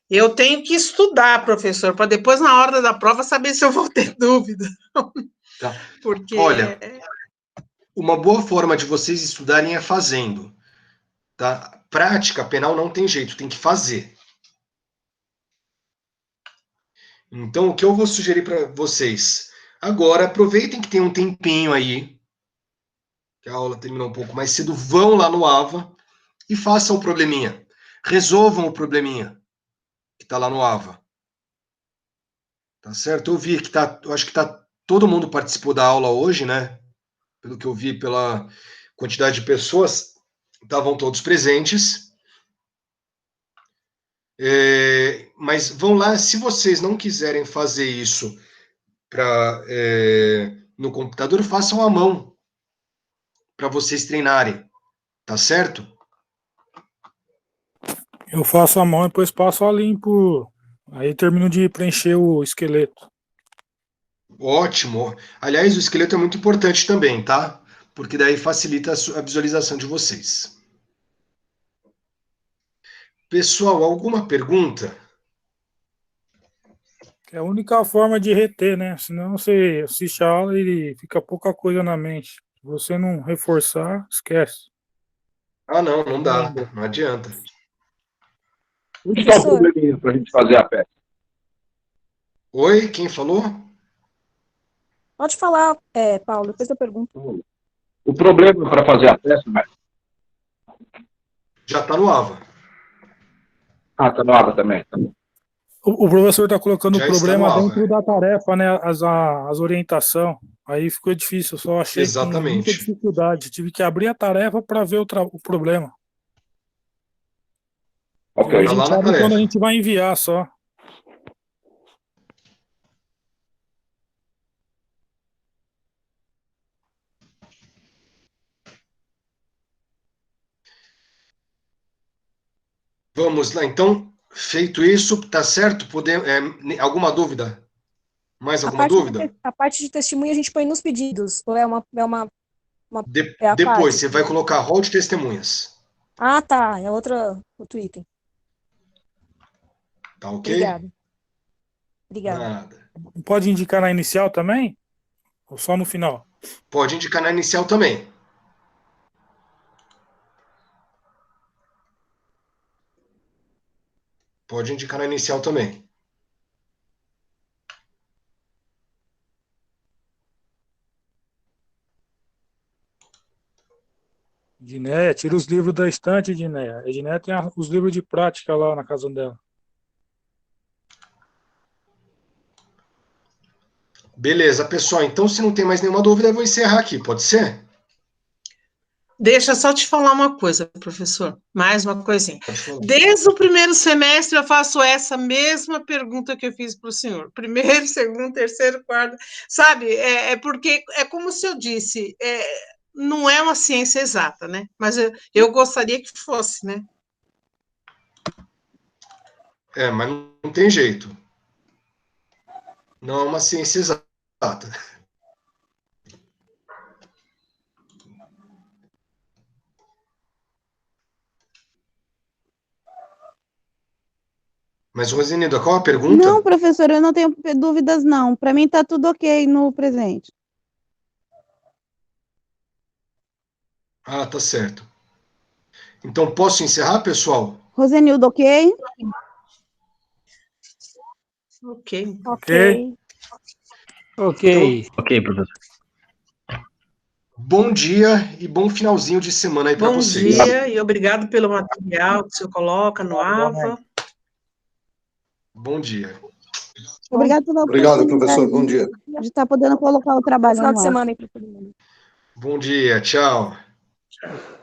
Eu tenho que estudar, professor, para depois, na hora da prova, saber se eu vou ter dúvida. Tá. Porque... Olha, uma boa forma de vocês estudarem é fazendo. Tá? Prática penal não tem jeito, tem que fazer. Então, o que eu vou sugerir para vocês? Agora, aproveitem que tem um tempinho aí, que a aula terminou um pouco mais cedo, vão lá no AVA e façam o probleminha. Resolvam o probleminha que está lá no AVA. Tá certo? Eu vi que eu acho que todo mundo participou da aula hoje, né? Pelo que eu vi, pela quantidade de pessoas, estavam todos presentes. Mas vão lá, se vocês não quiserem fazer isso no computador, façam à mão, para vocês treinarem, tá certo? Eu faço a mão e depois passo a limpo. Aí termino de preencher o esqueleto. Ótimo. Aliás, o esqueleto é muito importante também, tá? Porque daí facilita a visualização de vocês. Pessoal, alguma pergunta? É a única forma de reter, né? Senão você assiste a aula e fica pouca coisa na mente. Se você não reforçar, esquece. Ah, não dá. Não adianta. Onde está o probleminha para a gente fazer a peça? Oi, quem falou? Pode falar, Paulo, depois eu pergunto. O problema para fazer a peça, mas... Já está no AVA. Ah, está no AVA também. Tá bom. O professor está colocando Já o problema está no dentro da tarefa, né? As orientações. Aí ficou difícil, eu só achei com muita dificuldade. Tive que abrir a tarefa para ver o problema. Ok. A gente abre quando a gente vai enviar só. Vamos lá, então, feito isso, tá certo? Alguma dúvida? Mais alguma dúvida? A parte de testemunha a gente põe nos pedidos, ou depois, você vai colocar rol de testemunhas. Ah, tá, é outro item. Tá ok? Obrigada. Nada. Pode indicar na inicial também? Ou só no final? Pode indicar na inicial também. Pode indicar na inicial também. Dinéia, tira os livros da estante, Dinéia. A Dinéia tem os livros de prática lá na casa dela. Beleza, pessoal. Então, se não tem mais nenhuma dúvida, eu vou encerrar aqui. Pode ser? Deixa eu só te falar uma coisa, professor. Mais uma coisinha. Desde o primeiro semestre eu faço essa mesma pergunta que eu fiz para o senhor. Primeiro, segundo, terceiro, quarto. Sabe, porque é como se eu disse, não é uma ciência exata, né? Mas eu gostaria que fosse, né? Mas não tem jeito. Não é uma ciência exata. Mas, Rosinilda, qual a pergunta? Não, professor, eu não tenho dúvidas, não. Para mim está tudo ok no presente. Ah, tá certo. Então, posso encerrar, pessoal? Rosenildo, ok? Ok. Ok. Ok, professor. Bom dia e bom finalzinho de semana aí para Bom vocês. dia e obrigado pelo material que o senhor coloca no AVA. Bom dia. Obrigado pela Obrigado, oportunidade professor. Bom dia. de estar podendo colocar o trabalho Final no de ar. semana aí para todo mundo. Bom dia, tchau. Tchau.